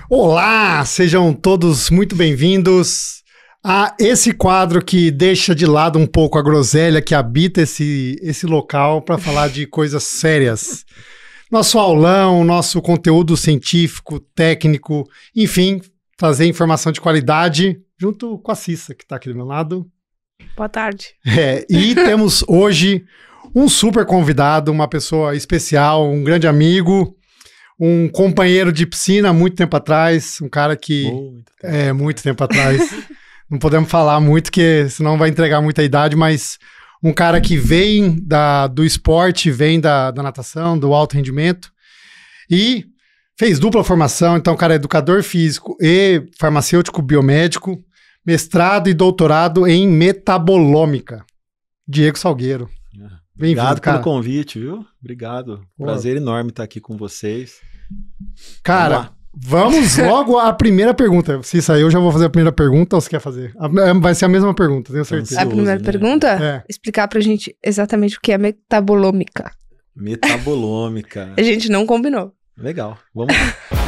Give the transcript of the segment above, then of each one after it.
Olá, sejam todos muito bem-vindos a esse quadro que deixa de lado um pouco a groselha que habita esse local para falar de coisas sérias. Nosso aulão, nosso conteúdo científico, técnico, enfim, trazer informação de qualidade junto com a Cissa, que está aqui do meu lado. Boa tarde. E temos hoje um super convidado, uma pessoa especial, um grande amigo, um companheiro de piscina há muito tempo atrás, um cara que... muito tempo atrás. Não podemos falar muito, porque senão vai entregar muita idade, mas um cara que vem do esporte, vem da natação, do alto rendimento, e fez dupla formação, então o cara é educador físico e farmacêutico biomédico, mestrado e doutorado em metabolômica. Diego Salgueiro. Bem-vindo, Obrigado cara. pelo convite, viu? Obrigado. Prazer enorme estar aqui com vocês. Cara, vamos logo à primeira pergunta. Cissa, eu já vou fazer a primeira pergunta ou você quer fazer? Vai ser a mesma pergunta, tenho certeza. A primeira pergunta? É. Explicar pra gente exatamente o que é metabolômica. Metabolômica. A gente não combinou. Legal, vamos lá.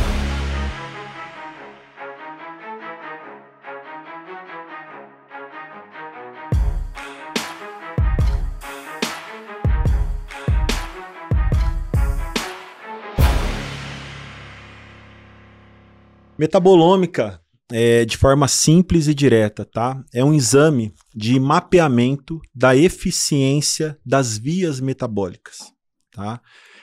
Metabolômica, de forma simples e direta, tá? É um exame de mapeamento da eficiência das vias metabólicas, tá?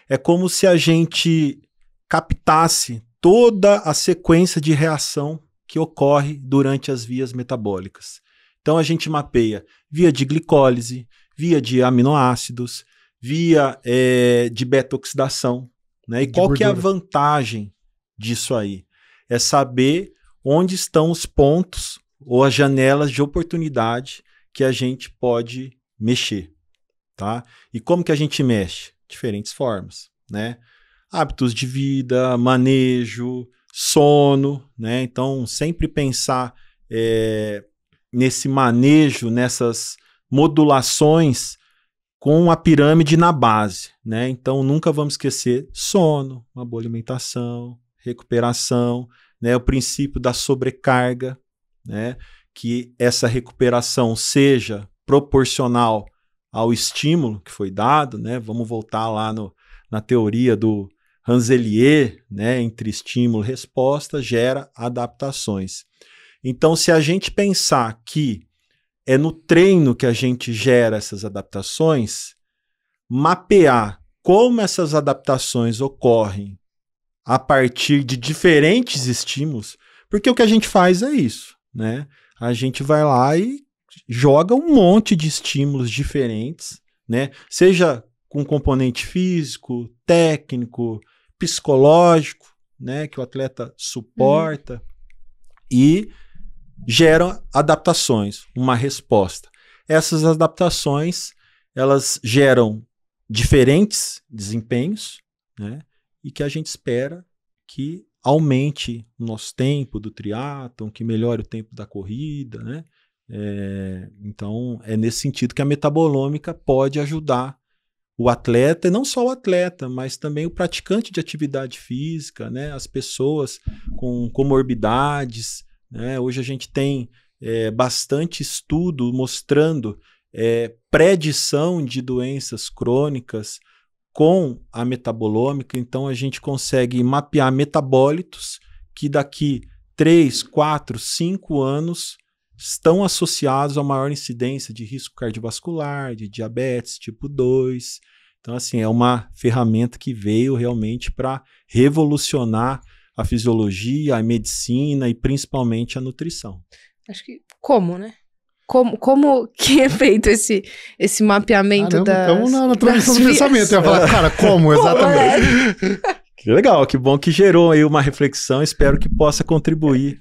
É como se a gente captasse toda a sequência de reação que ocorre durante as vias metabólicas. Então a gente mapeia via de glicólise, via de aminoácidos, via de beta-oxidação, né? E qual que é a vantagem disso aí? É saber onde estão os pontos ou as janelas de oportunidade que a gente pode mexer, tá? E como que a gente mexe? Diferentes formas, né? Hábitos de vida, manejo, sono, né? Então, sempre pensar nesse manejo, nessas modulações com a pirâmide na base, né? Então, nunca vamos esquecer sono, uma boa alimentação, recuperação, né, o princípio da sobrecarga, né, que essa recuperação seja proporcional ao estímulo que foi dado, né, vamos voltar lá na teoria do Ranzelier, né, entre estímulo e resposta, gera adaptações. Então, se a gente pensar que é no treino que a gente gera essas adaptações, mapear como essas adaptações ocorrem a partir de diferentes estímulos, porque o que a gente faz é isso, né? A gente vai lá e joga um monte de estímulos diferentes, né? Seja com componente físico, técnico, psicológico, né? Que o atleta suporta e geram adaptações, uma resposta. Essas adaptações, elas geram diferentes desempenhos, né? E que a gente espera que aumente o nosso tempo do triatlon, que melhore o tempo da corrida, né? Então, é nesse sentido que a metabolômica pode ajudar o atleta, e não só o atleta, mas também o praticante de atividade física, né? As pessoas com comorbidades, né? Hoje a gente tem bastante estudo mostrando predição de doenças crônicas com a metabolômica, então a gente consegue mapear metabólitos que daqui 3, 4, 5 anos estão associados a maior incidência de risco cardiovascular, de diabetes tipo 2. Então, assim, é uma ferramenta que veio realmente para revolucionar a fisiologia, a medicina e principalmente a nutrição. Acho que como, né? Como que é feito esse mapeamento Estamos na transição do pensamento. Eu ia falar, cara, como exatamente? Que legal, que bom que gerou aí uma reflexão. Espero que possa contribuir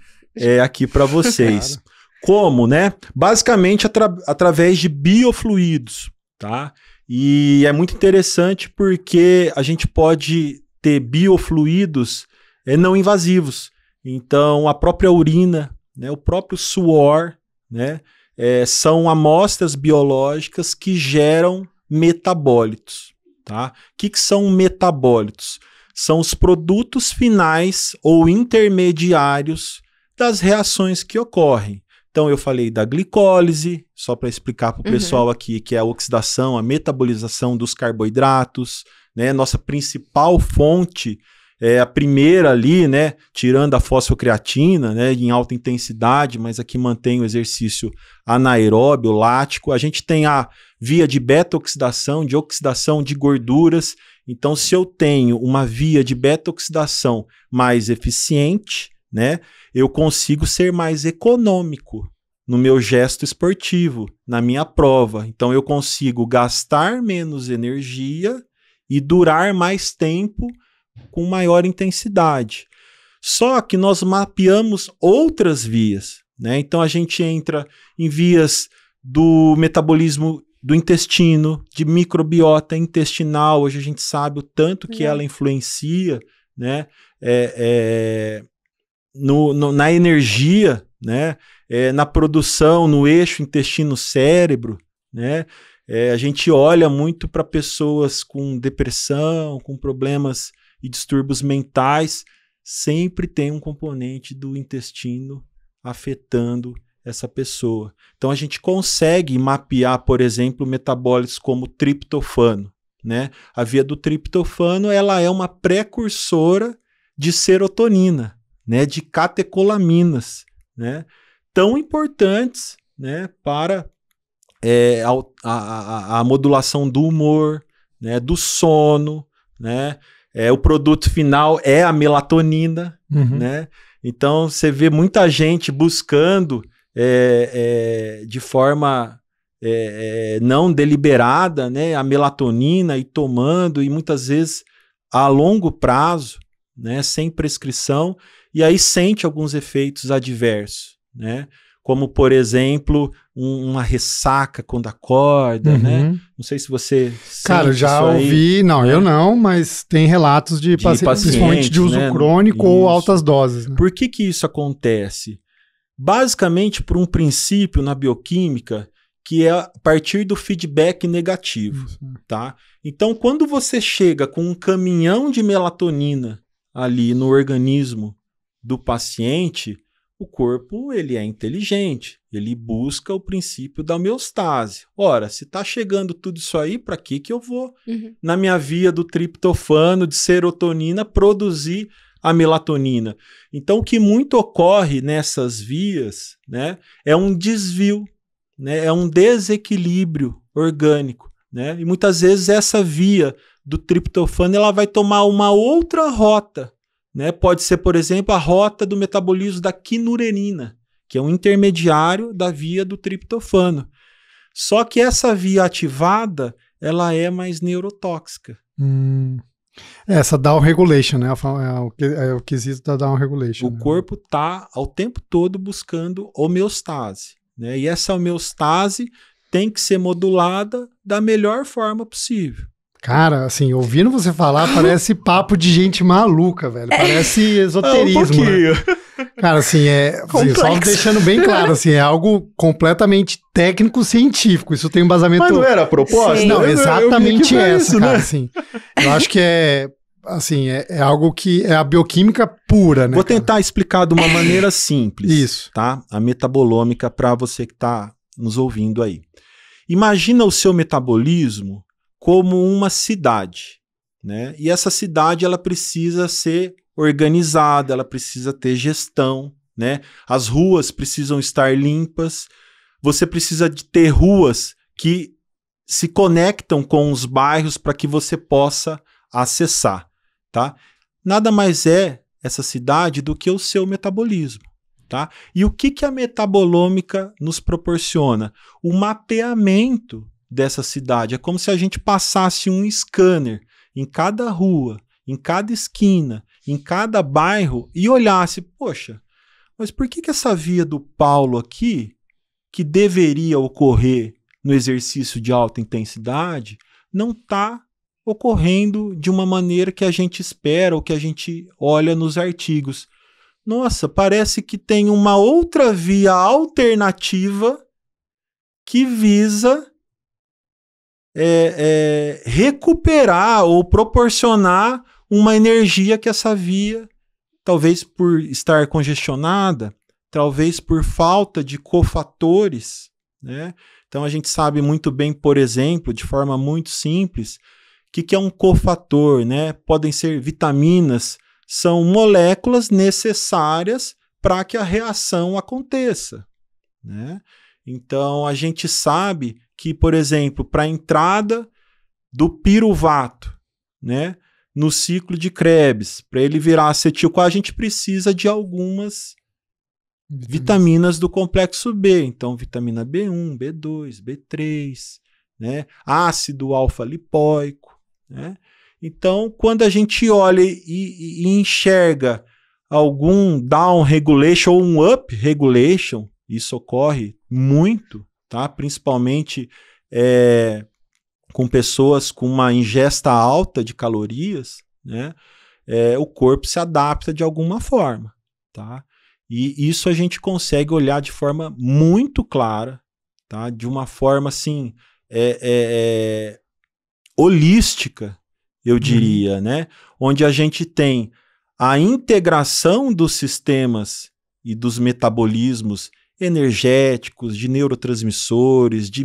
aqui para vocês. Claro. Como, né? Basicamente através de biofluidos, tá? E é muito interessante porque a gente pode ter biofluidos não invasivos. Então, a própria urina, né, o próprio suor, né? São amostras biológicas que geram metabólitos, tá? O que são metabólitos? são os produtos finais ou intermediários das reações que ocorrem. Então, eu falei da glicólise, só para explicar para o pessoal aqui, que é a oxidação, a metabolização dos carboidratos, né? Nossa principal fonte, a primeira ali, né? Tirando a fosfocreatina, né? Em alta intensidade, mas aqui mantém o exercício anaeróbio, lático. A gente tem a via de beta-oxidação, de oxidação de gorduras. Então, se eu tenho uma via de beta-oxidação mais eficiente, né? Eu consigo ser mais econômico no meu gesto esportivo, na minha prova. Então, eu consigo gastar menos energia e durar mais tempo com maior intensidade. Só que nós mapeamos outras vias, né? Então, a gente entra em vias do metabolismo do intestino, de microbiota intestinal. Hoje a gente sabe o tanto que ela influencia, né? Na energia, né? Na produção, no eixo intestino-cérebro, né? A gente olha muito para pessoas com depressão, com problemas e distúrbios mentais, sempre tem um componente do intestino afetando essa pessoa. Então a gente consegue mapear, por exemplo, metabólitos como triptofano, né? A via do triptofano, ela é uma precursora de serotonina, né, de catecolaminas, né, tão importantes, né, para a modulação do humor, né, do sono, né, o produto final é a melatonina, né, então você vê muita gente buscando de forma não deliberada, né, a melatonina e tomando, e muitas vezes a longo prazo, né, sem prescrição, e aí sente alguns efeitos adversos, né? Como, por exemplo, uma ressaca quando acorda, né? Não sei se você sente. Cara, eu já ouvi, não, eu não, mas tem relatos de pacientes, principalmente de uso crônico ou altas doses. Né? Por que isso acontece? Basicamente por um princípio na bioquímica que é a partir do feedback negativo, tá? Então, quando você chega com um caminhão de melatonina ali no organismo do paciente, o corpo ele é inteligente, ele busca o princípio da homeostase. Ora, se está chegando tudo isso aí, para que eu vou, na minha via do triptofano, de serotonina, produzir a melatonina? Então, o que muito ocorre nessas vias, né, é um desvio, né, é um desequilíbrio orgânico, né? E muitas vezes essa via do triptofano ela vai tomar uma outra rota, né? Pode ser, por exemplo, a rota do metabolismo da quinurerina, que é um intermediário da via do triptofano. Só que essa via ativada, ela é mais neurotóxica. Essa down regulation, né? É o quesito da down regulation. O corpo está ao tempo todo buscando homeostase, né? E essa homeostase tem que ser modulada da melhor forma possível. Cara, assim, ouvindo você falar, parece papo de gente maluca, velho. Parece esoterismo, né? Cara, assim, só deixando bem claro, assim, é algo completamente técnico-científico. Isso tem um embasamento... Mas não era a proposta? Sim. Não, exatamente essa, isso, cara, né? assim. Eu acho que é algo que é a bioquímica pura, né? Vou tentar explicar de uma maneira simples. Isso. Tá? A metabolômica para você que está nos ouvindo aí. Imagina o seu metabolismo como uma cidade, né? E essa cidade ela precisa ser organizada, ela precisa ter gestão, né? As ruas precisam estar limpas, você precisa de ter ruas que se conectam com os bairros para que você possa acessar, tá? Nada mais é essa cidade do que o seu metabolismo, tá? E o que a metabolômica nos proporciona? O mapeamento dessa cidade. É como se a gente passasse um scanner em cada rua, em cada esquina, em cada bairro e olhasse, poxa, mas por que essa via do Paulo aqui, que deveria ocorrer no exercício de alta intensidade, não está ocorrendo de uma maneira que a gente espera ou que a gente olha nos artigos? Nossa, parece que tem uma outra via alternativa que visa recuperar ou proporcionar uma energia que essa via, talvez por estar congestionada, talvez por falta de cofatores, né? Então a gente sabe muito bem, por exemplo, de forma muito simples, o que é um cofator, né? Podem ser vitaminas, são moléculas necessárias para que a reação aconteça, né? Então a gente sabe que, por exemplo, para a entrada do piruvato, né, no ciclo de Krebs, para ele virar acetil-CoA, a gente precisa de algumas vitaminas do complexo B. Então, vitamina B1, B2, B3, né, ácido alfa-lipóico, né? Então, quando a gente olha e enxerga algum down regulation ou um up regulation, isso ocorre muito, tá? Principalmente com pessoas com uma ingesta alta de calorias, né? O corpo se adapta de alguma forma, tá? E isso a gente consegue olhar de forma muito clara, tá? De uma forma assim holística, eu diria, né? Onde a gente tem a integração dos sistemas e dos metabolismos energéticos, de neurotransmissores, de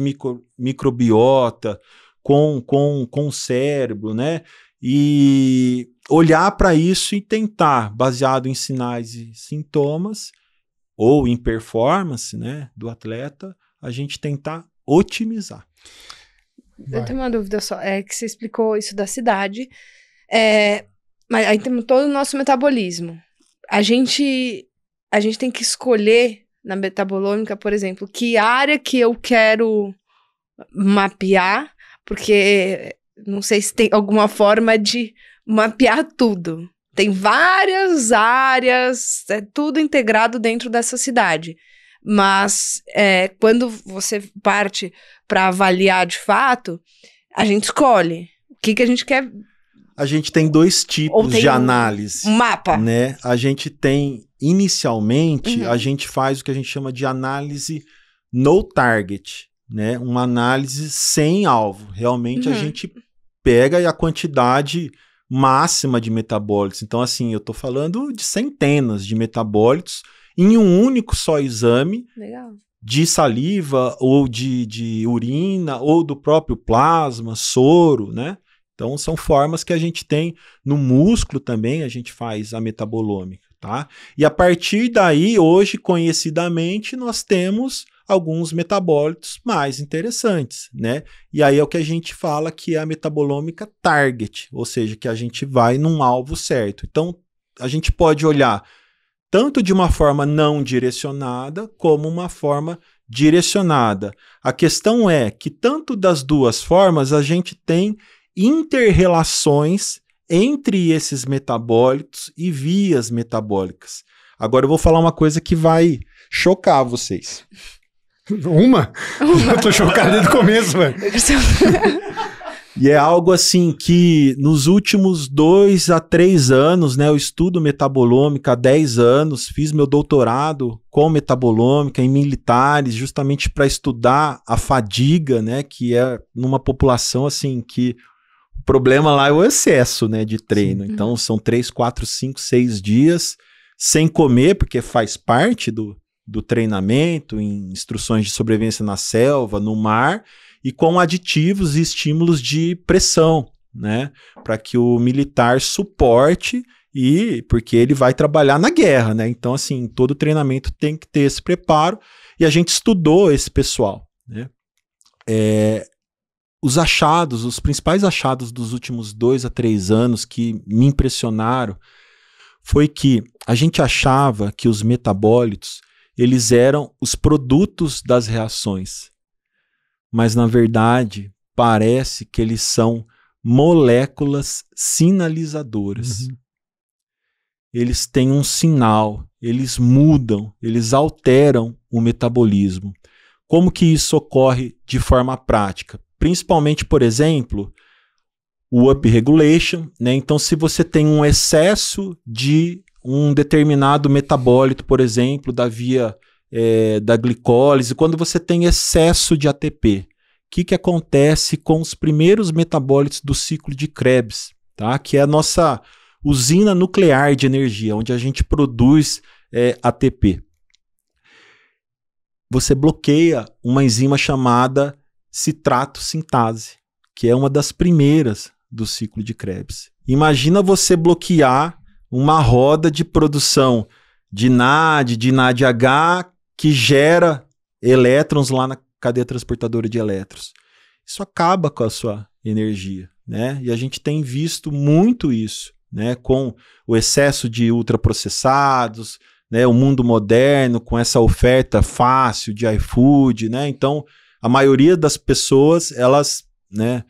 microbiota, com o cérebro, né? E olhar para isso e tentar, baseado em sinais e sintomas, ou em performance, né, do atleta, a gente tentar otimizar. Eu tenho uma dúvida só, que você explicou isso da cidade, mas aí temos todo o nosso metabolismo. A gente tem que escolher na metabolômica, por exemplo, que área que eu quero mapear, porque não sei se tem alguma forma de mapear tudo. Tem várias áreas, tudo integrado dentro dessa cidade. Mas quando você parte para avaliar de fato, a gente escolhe o que a gente quer. A gente tem dois tipos de análise. Um mapa. Né? A gente tem, inicialmente, a gente faz o que a gente chama de análise no target, né? Uma análise sem alvo. Realmente a gente pega a quantidade máxima de metabólitos. Então, assim, eu tô falando de centenas de metabólitos em um único só exame. Legal. De saliva ou de urina ou do próprio plasma, soro, né? Então são formas que a gente tem no músculo também, a gente faz a metabolômica, tá? E a partir daí, hoje, conhecidamente, nós temos alguns metabólitos mais interessantes, né? E aí é o que a gente fala que é a metabolômica target, ou seja, que a gente vai num alvo certo. Então, a gente pode olhar tanto de uma forma não direcionada, como uma forma direcionada. A questão é que tanto das duas formas a gente tem inter-relações entre esses metabólitos e vias metabólicas. Agora eu vou falar uma coisa que vai chocar vocês. Uma? Eu tô chocado desde o começo, velho. E é algo assim que nos últimos 2 a 3 anos, né, eu estudo metabolômica há 10 anos, fiz meu doutorado com metabolômica em militares, justamente para estudar a fadiga, né, que é numa população assim que o problema lá é o excesso, né, de treino. Sim. Então são 3, 4, 5, 6 dias sem comer, porque faz parte do treinamento, em instruções de sobrevivência na selva, no mar, e com aditivos e estímulos de pressão, né? Para que o militar suporte, porque ele vai trabalhar na guerra, né? Então, assim, todo treinamento tem que ter esse preparo, e a gente estudou esse pessoal, né? Os principais achados dos últimos 2 a 3 anos que me impressionaram foi que a gente achava que os metabólitos, eles eram os produtos das reações. Mas, na verdade, parece que eles são moléculas sinalizadoras. Uhum. Eles têm um sinal, eles mudam, eles alteram o metabolismo. Como que isso ocorre de forma prática? Principalmente, por exemplo, o upregulation, né? Então, se você tem um excesso de um determinado metabólito, por exemplo, da via da glicólise, quando você tem excesso de ATP, o que acontece com os primeiros metabólitos do ciclo de Krebs, tá? Que é a nossa usina nuclear de energia, onde a gente produz ATP. Você bloqueia uma enzima chamada citrato sintase, que é uma das primeiras do ciclo de Krebs. Imagina você bloquear uma roda de produção de NAD, de NADH, que gera elétrons lá na cadeia transportadora de elétrons. Isso acaba com a sua energia, né? E a gente tem visto muito isso, né? Com o excesso de ultraprocessados, né? O mundo moderno, com essa oferta fácil de iFood, né? Então, a maioria das pessoas, elas, né,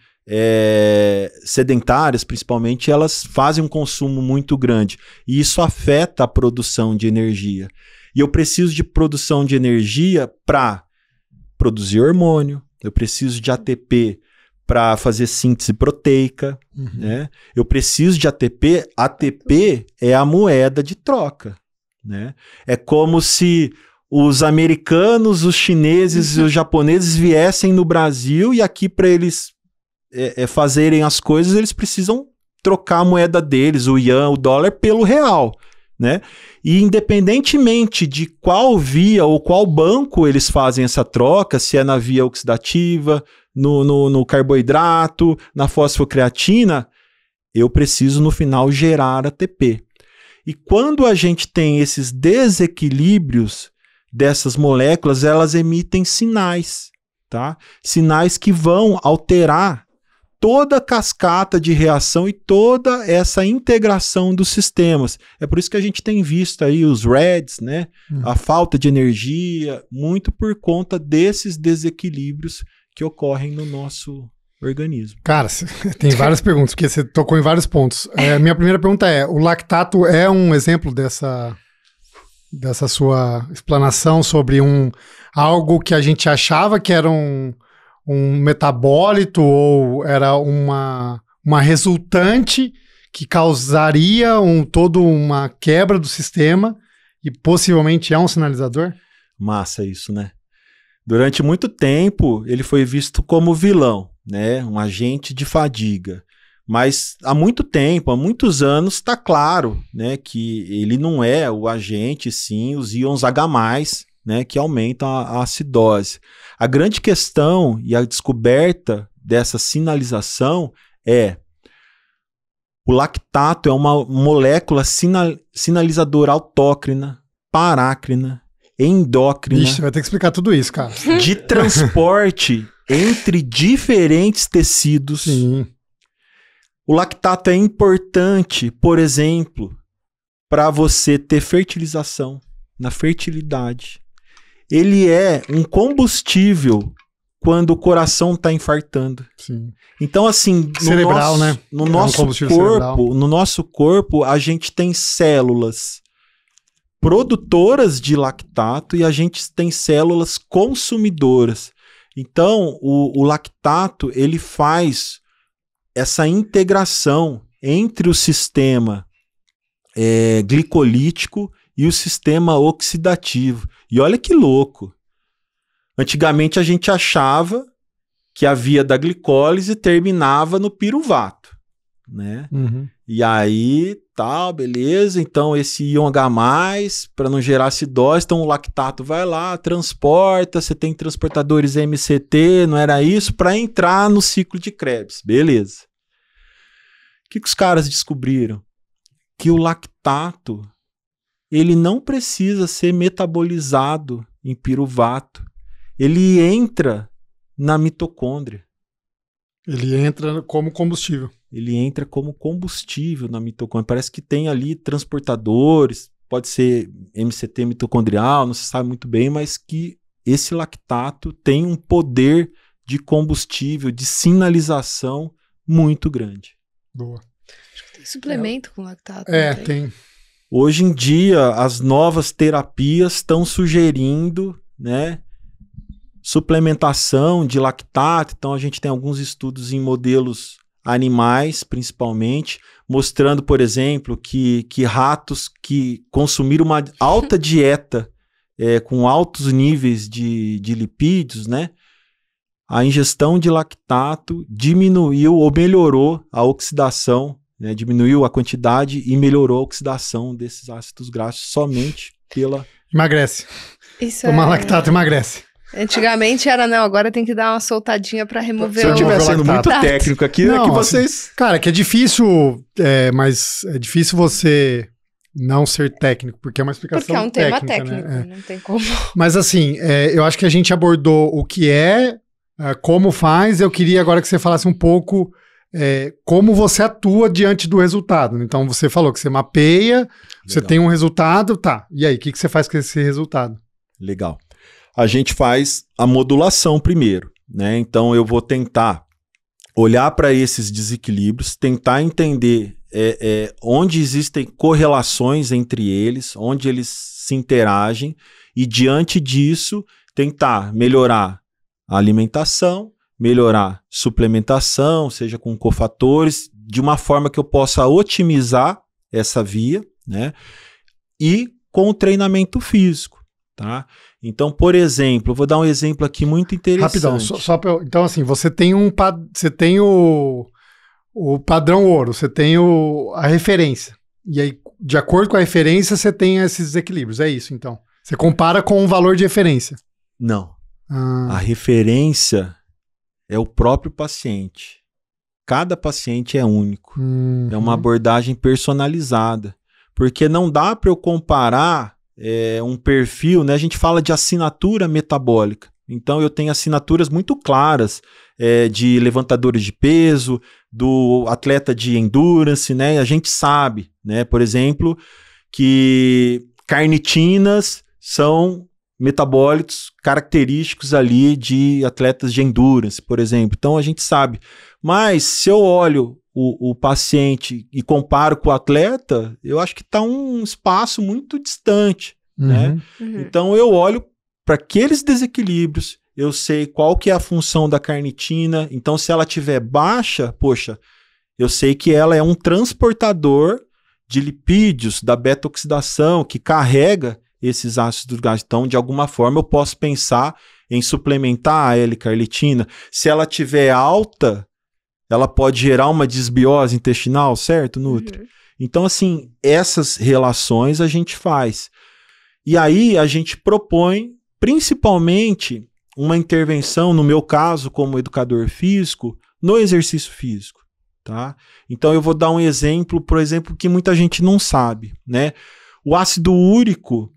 sedentárias principalmente, elas fazem um consumo muito grande. E isso afeta a produção de energia. E eu preciso de produção de energia para produzir hormônio, eu preciso de ATP para fazer síntese proteica, né? Eu preciso de ATP. ATP é a moeda de troca, né? É como se os americanos, os chineses e os japoneses viessem no Brasil e aqui para eles fazerem as coisas, eles precisam trocar a moeda deles, o ian, o dólar, pelo real, né? E independentemente de qual via ou qual banco eles fazem essa troca, se é na via oxidativa, no carboidrato, na fosfocreatina, eu preciso no final gerar ATP. E quando a gente tem esses desequilíbrios dessas moléculas, elas emitem sinais, tá? Sinais que vão alterar toda a cascata de reação e toda essa integração dos sistemas. É por isso que a gente tem visto aí os REDs, né? A falta de energia, muito por conta desses desequilíbrios que ocorrem no nosso organismo. Cara, tem várias perguntas, porque você tocou em vários pontos. Minha primeira pergunta é, o lactato é um exemplo dessa sua explanação sobre algo que a gente achava que era um metabólito ou era uma resultante que causaria toda uma quebra do sistema e possivelmente é um sinalizador? Massa isso, né? Durante muito tempo ele foi visto como vilão, né? Um agente de fadiga. Mas há muito tempo, há muitos anos, está claro, né, que ele não é o agente, sim, os íons H+, né, que aumentam a acidose. A grande questão e a descoberta dessa sinalização é o lactato é uma molécula sinalizadora autócrina, parácrina, endócrina. Ixi, vai ter que explicar tudo isso, cara. De transporte entre diferentes tecidos. Sim. O lactato é importante, por exemplo, para você ter fertilização, na fertilidade. Ele é um combustível quando o coração está infartando. Sim. Então, assim, no nosso corpo, a gente tem células produtoras de lactato e a gente tem células consumidoras. Então, o lactato, ele faz essa integração entre o sistema glicolítico e o sistema oxidativo. E olha que louco. Antigamente a gente achava que a via da glicólise terminava no piruvato, né? E aí, tal, beleza. Então esse íon H+, para não gerar acidose, então o lactato vai lá, transporta, você tem transportadores MCT, não era isso? Para entrar no ciclo de Krebs. Beleza. O que os caras descobriram? Que o lactato, ele não precisa ser metabolizado em piruvato. Ele entra na mitocôndria. Ele entra como combustível. Ele entra como combustível na mitocôndria. Parece que tem ali transportadores, pode ser MCT mitocondrial, não se sabe muito bem, mas que esse lactato tem um poder de combustível, de sinalização muito grande. Boa. Acho que tem suplemento com lactato. Tem. Hoje em dia, as novas terapias estão sugerindo, né, suplementação de lactato. Então, a gente tem alguns estudos em modelos animais, principalmente, mostrando, por exemplo, que ratos que consumiram uma alta dieta com altos níveis de lipídios, né, a ingestão de lactato diminuiu ou melhorou a oxidação né? Diminuiu a quantidade e melhorou a oxidação desses ácidos graxos somente pela... Emagrece. Tomar lactato emagrece. Antigamente era, não, agora tem que dar uma soltadinha pra remover Se eu estiver sendo muito lactato. técnico aqui, não, é que vocês... Cara, que é difícil, mas é difícil você não ser técnico, porque é uma explicação Porque é um tema técnica, técnico, né? não tem como. Mas assim, eu acho que a gente abordou o que como faz, eu queria agora que você falasse um pouco como você atua diante do resultado. Então você falou que você mapeia, você tem um resultado, tá, e aí, o que você faz com esse resultado? Legal. A gente faz a modulação primeiro, né? Então eu vou tentar olhar para esses desequilíbrios, tentar entender onde existem correlações entre eles, onde eles se interagem e diante disso tentar melhorar a alimentação, melhorar suplementação, seja com cofatores, de uma forma que eu possa otimizar essa via, né? E com o treinamento físico, tá? Então, por exemplo, eu vou dar um exemplo aqui muito interessante. Rapidão, então assim, você tem o padrão ouro, você tem a referência, e aí, de acordo com a referência, você tem esses equilíbrios, é isso, então. Você compara com um valor de referência. Não. A referência é o próprio paciente. Cada paciente é único. É uma abordagem personalizada. Porque não dá para eu comparar um perfil, né? A gente fala de assinatura metabólica. Então eu tenho assinaturas muito claras de levantadores de peso, do atleta de endurance, né? A gente sabe, né? Por exemplo, que carnitinas são metabólitos característicos ali de atletas de endurance, por exemplo. Então a gente sabe. Mas se eu olho o paciente e comparo com o atleta, eu acho que está um espaço muito distante, né? Então eu olho para aqueles desequilíbrios, eu sei qual que é a função da carnitina, então se ela tiver baixa, poxa, eu sei que ela é um transportador de lipídios, da beta-oxidação, que carrega esses ácidos graxos. Então, de alguma forma, eu posso pensar em suplementar a L-carnitina. Se ela tiver alta, ela pode gerar uma desbiose intestinal, certo, Nutri? Então, assim, essas relações a gente faz. E aí, a gente propõe, principalmente, uma intervenção, no meu caso, como educador físico, no exercício físico, tá? Então, eu vou dar um exemplo, por exemplo, que muita gente não sabe, né? O ácido úrico,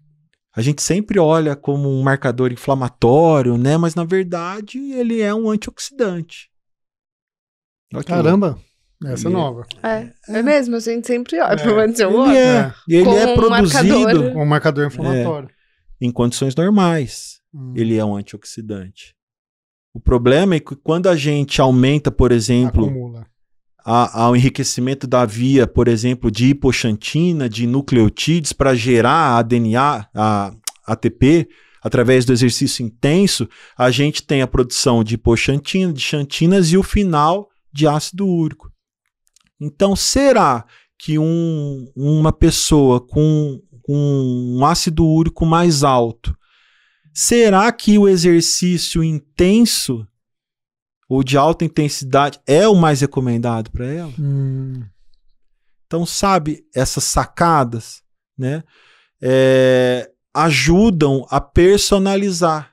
a gente sempre olha como um marcador inflamatório, né? Mas, na verdade, ele é um antioxidante. Okay. Caramba, essa é nova. É mesmo, a gente sempre olha para o Ele é produzido com um marcador inflamatório. Em condições normais, ele é um antioxidante. O problema é que quando a gente aumenta, por exemplo, ao enriquecimento da via, por exemplo, de hipoxantina, de nucleotídeos para gerar ADNA, ATP, através do exercício intenso, a gente tem a produção de hipoxantina, de xantinas e o final de ácido úrico. Então, será que uma pessoa com um ácido úrico mais alto, será que o exercício intenso ou de alta intensidade é o mais recomendado para ela? Então, sabe, essas sacadas, né, ajudam a personalizar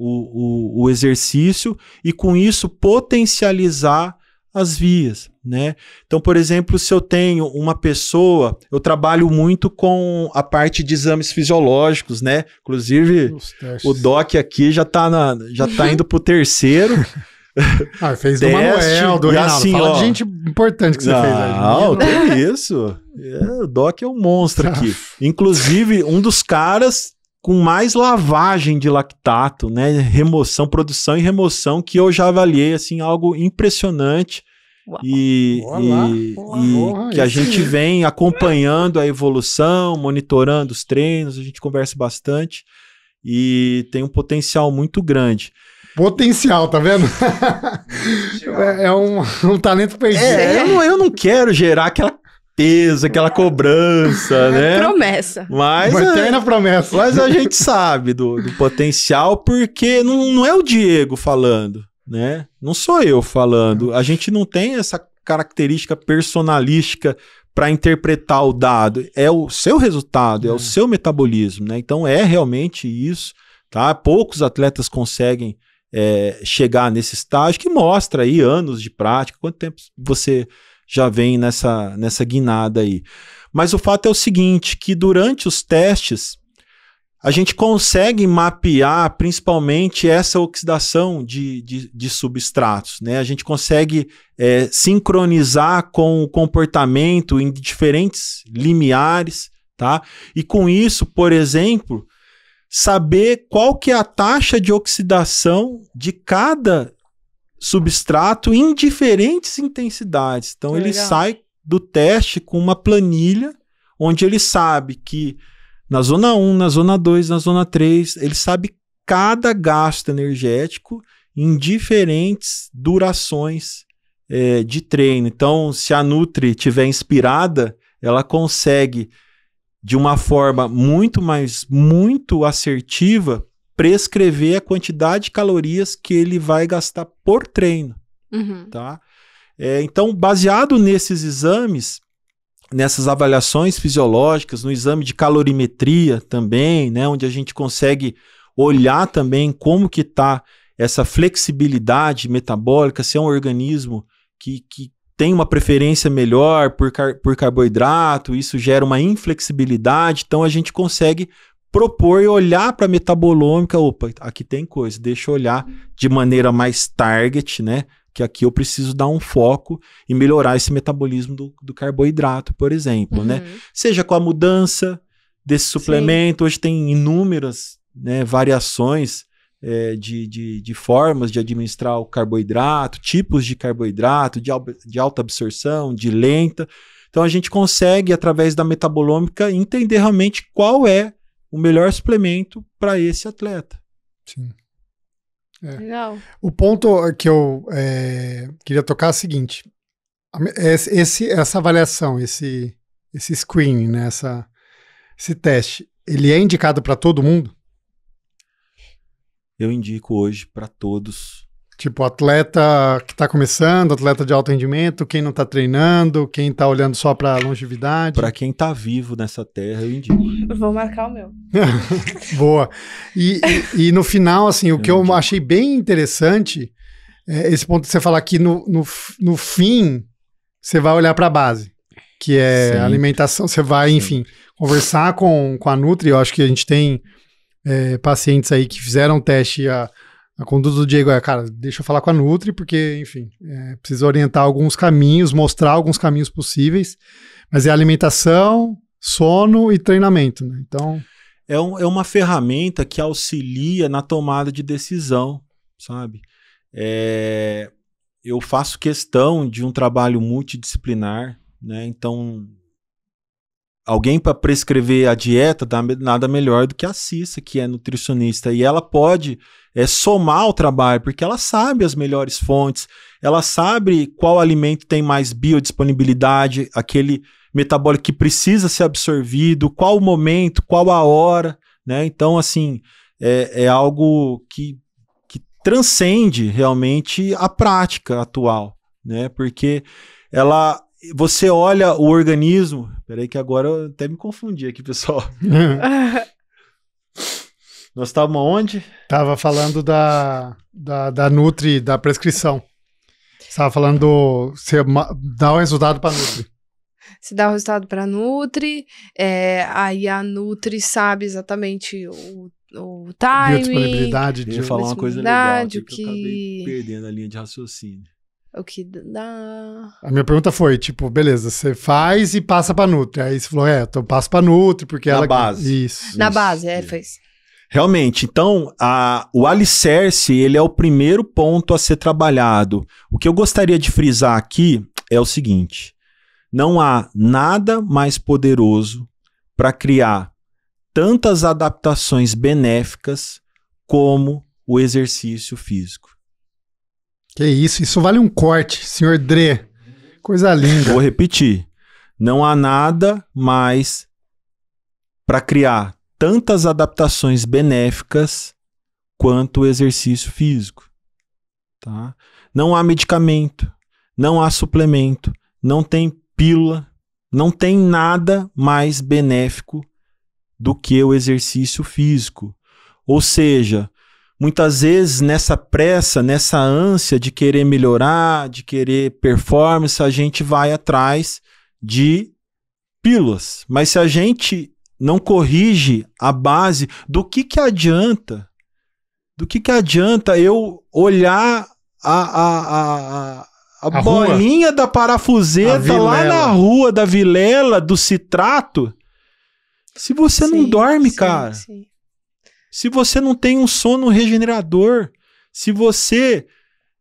o exercício e, com isso, potencializar as vias, né? Então, por exemplo, se eu tenho uma pessoa, eu trabalho muito com a parte de exames fisiológicos, né? Inclusive, o Doc aqui já tá indo pro terceiro. Fez do Manuel, do Reinaldo. Assim, fala de gente importante que você fez aí. Não, que isso. O Doc é um monstro aqui. Inclusive, um dos caras com mais lavagem de lactato, né? Remoção, produção e remoção, que eu já avaliei, assim, algo impressionante. E que a gente vem acompanhando a evolução, monitorando os treinos, a gente conversa bastante e tem um potencial muito grande. Potencial, tá vendo? É um talento perdido. Eu não quero gerar aquela peso, aquela cobrança, né? Promessa. Uma eterna promessa. Mas a gente sabe do potencial, porque não é o Diego falando, né? Não sou eu falando. A gente não tem essa característica personalística para interpretar o dado. É o seu resultado, é o seu metabolismo, né? Então é realmente isso, tá? Poucos atletas conseguem chegar nesse estágio, que mostra aí anos de prática. Quanto tempo você já vem nessa guinada aí? Mas o fato é o seguinte, que durante os testes, a gente consegue mapear principalmente essa oxidação de substratos, né? A gente consegue sincronizar com o comportamento em diferentes limiares, tá? E com isso, por exemplo, saber qual que é a taxa de oxidação de cada substrato em diferentes intensidades. Então, ele sai do teste com uma planilha onde ele sabe que na zona 1, na zona 2, na zona 3, ele sabe cada gasto energético em diferentes durações de treino. Então, se a Nutri estiver inspirada, ela consegue, de uma forma muito assertiva, prescrever a quantidade de calorias que ele vai gastar por treino. Tá? Então, baseado nesses exames, nessas avaliações fisiológicas, no exame de calorimetria também, né, onde a gente consegue olhar também como que está essa flexibilidade metabólica, se é um organismo que tem uma preferência melhor por carboidrato, isso gera uma inflexibilidade, então a gente consegue propor e olhar para a metabolômica, opa, aqui tem coisa, deixa eu olhar de maneira mais target, né? Que aqui eu preciso dar um foco e melhorar esse metabolismo do carboidrato, por exemplo, né? Seja com a mudança desse suplemento, hoje tem inúmeras, né, variações de formas de administrar o carboidrato, tipos de carboidrato, de alta absorção, de lenta. Então a gente consegue, através da metabolômica, entender realmente qual é o melhor suplemento para esse atleta. Sim. Legal. O ponto que eu queria tocar é o seguinte: essa avaliação, esse screening, né, esse teste, ele é indicado para todo mundo? Eu indico hoje para todos. Tipo, atleta que está começando, atleta de alto rendimento, quem não está treinando, quem está olhando só para longevidade. Para quem está vivo nessa terra, eu indico. Eu vou marcar o meu. Boa. E no final, assim, o que eu achei bem interessante é esse ponto de você falar que no fim você vai olhar para a base, que é a alimentação. Você vai, enfim, conversar com a Nutri. Eu acho que a gente tem pacientes aí que fizeram teste. A conduta do Diego cara, deixa eu falar com a Nutri, porque, enfim, precisa orientar alguns caminhos, mostrar alguns caminhos possíveis, mas é alimentação, sono e treinamento, né? Então... É uma ferramenta que auxilia na tomada de decisão, sabe? Eu faço questão de um trabalho multidisciplinar, né? Então, alguém para prescrever a dieta, nada melhor do que a Cissa, que é nutricionista, e ela pode somar o trabalho, porque ela sabe as melhores fontes, ela sabe qual alimento tem mais biodisponibilidade, aquele metabólico que precisa ser absorvido, qual o momento, qual a hora, né? Então, assim, é algo que transcende realmente a prática atual, né? Porque você olha o organismo... Peraí que agora eu até me confundi aqui, pessoal. Nós estávamos onde? Estava falando da Nutri, da prescrição. Você estava falando você dá o resultado para a Nutri. Você dá o resultado para a Nutri, aí a Nutri sabe exatamente o time. Biodisponibilidade. Eu ia falar uma coisa legal aqui, que eu acabei perdendo a linha de raciocínio. O que dá... A minha pergunta foi, tipo, beleza, você faz e passa pra Nutri. Aí você falou, então eu passo pra Nutri, porque ela... Na base. Isso. Na base, foi isso. Realmente, então, o alicerce, ele é o primeiro ponto a ser trabalhado. O que eu gostaria de frisar aqui é o seguinte: não há nada mais poderoso para criar tantas adaptações benéficas como o exercício físico. Que isso vale um corte, senhor Dre. Coisa linda. Vou repetir. Não há nada mais para criar tantas adaptações benéficas quanto o exercício físico. Tá? Não há medicamento, não há suplemento, não tem pílula, não tem nada mais benéfico do que o exercício físico. Ou seja, muitas vezes nessa pressa, nessa ânsia de querer melhorar, de querer performance, a gente vai atrás de pílulas. Mas se a gente não corrige a base, do que adianta? Do que adianta eu olhar a bolinha da parafuseta lá na rua da Vilela, do citrato, se você não dorme, cara? Sim. Se você não tem um sono regenerador, se você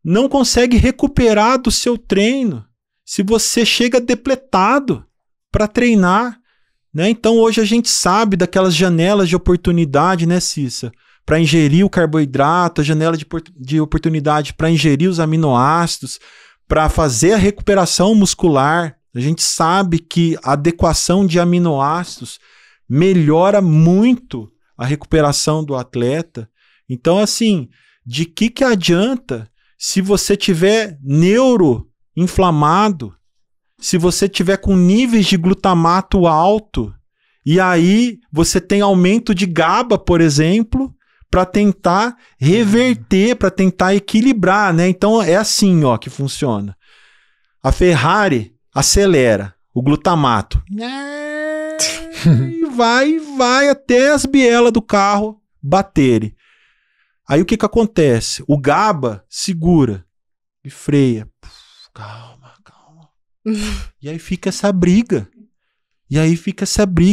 não consegue recuperar do seu treino, se você chega depletado para treinar, né? Então hoje a gente sabe daquelas janelas de oportunidade, né, Cissa? Para ingerir o carboidrato, a janela de oportunidade para ingerir os aminoácidos, para fazer a recuperação muscular. A gente sabe que a adequação de aminoácidos melhora muito a recuperação do atleta. Então, assim, de que adianta se você tiver neuroinflamado, se você tiver com níveis de glutamato alto, e aí você tem aumento de GABA, por exemplo, para tentar reverter, para tentar equilibrar, né? Então é assim, ó, que funciona. A Ferrari acelera o glutamato. E vai até as bielas do carro baterem. Aí o que acontece? O GABA segura e freia. Calma. E aí fica essa briga.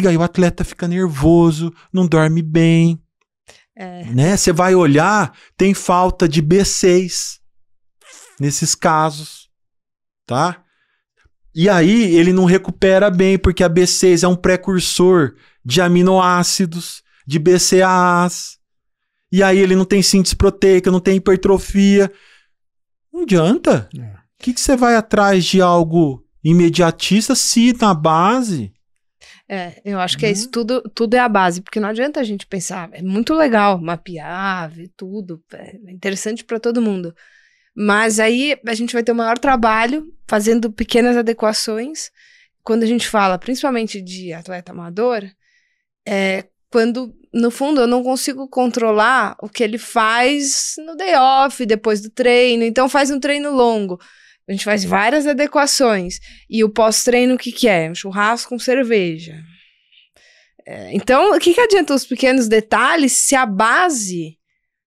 Aí o atleta fica nervoso, não dorme bem. Né? Você vai olhar, tem falta de B6 nesses casos, tá? E aí ele não recupera bem, porque a B6 é um precursor de aminoácidos, de BCAAs. E aí ele não tem síntese proteica, não tem hipertrofia. Não adianta. O que você vai atrás de algo imediatista se na base... eu acho que é isso, tudo é a base, porque não adianta a gente pensar, é muito legal mapear, ver tudo, é interessante para todo mundo, mas aí a gente vai ter o maior trabalho fazendo pequenas adequações, quando a gente fala, principalmente de atleta amador, quando, no fundo, eu não consigo controlar o que ele faz no day off, depois do treino, então faz um treino longo, a gente faz várias adequações. E o pós-treino, o que é? Um churrasco com cerveja. Então, o que adianta os pequenos detalhes se a base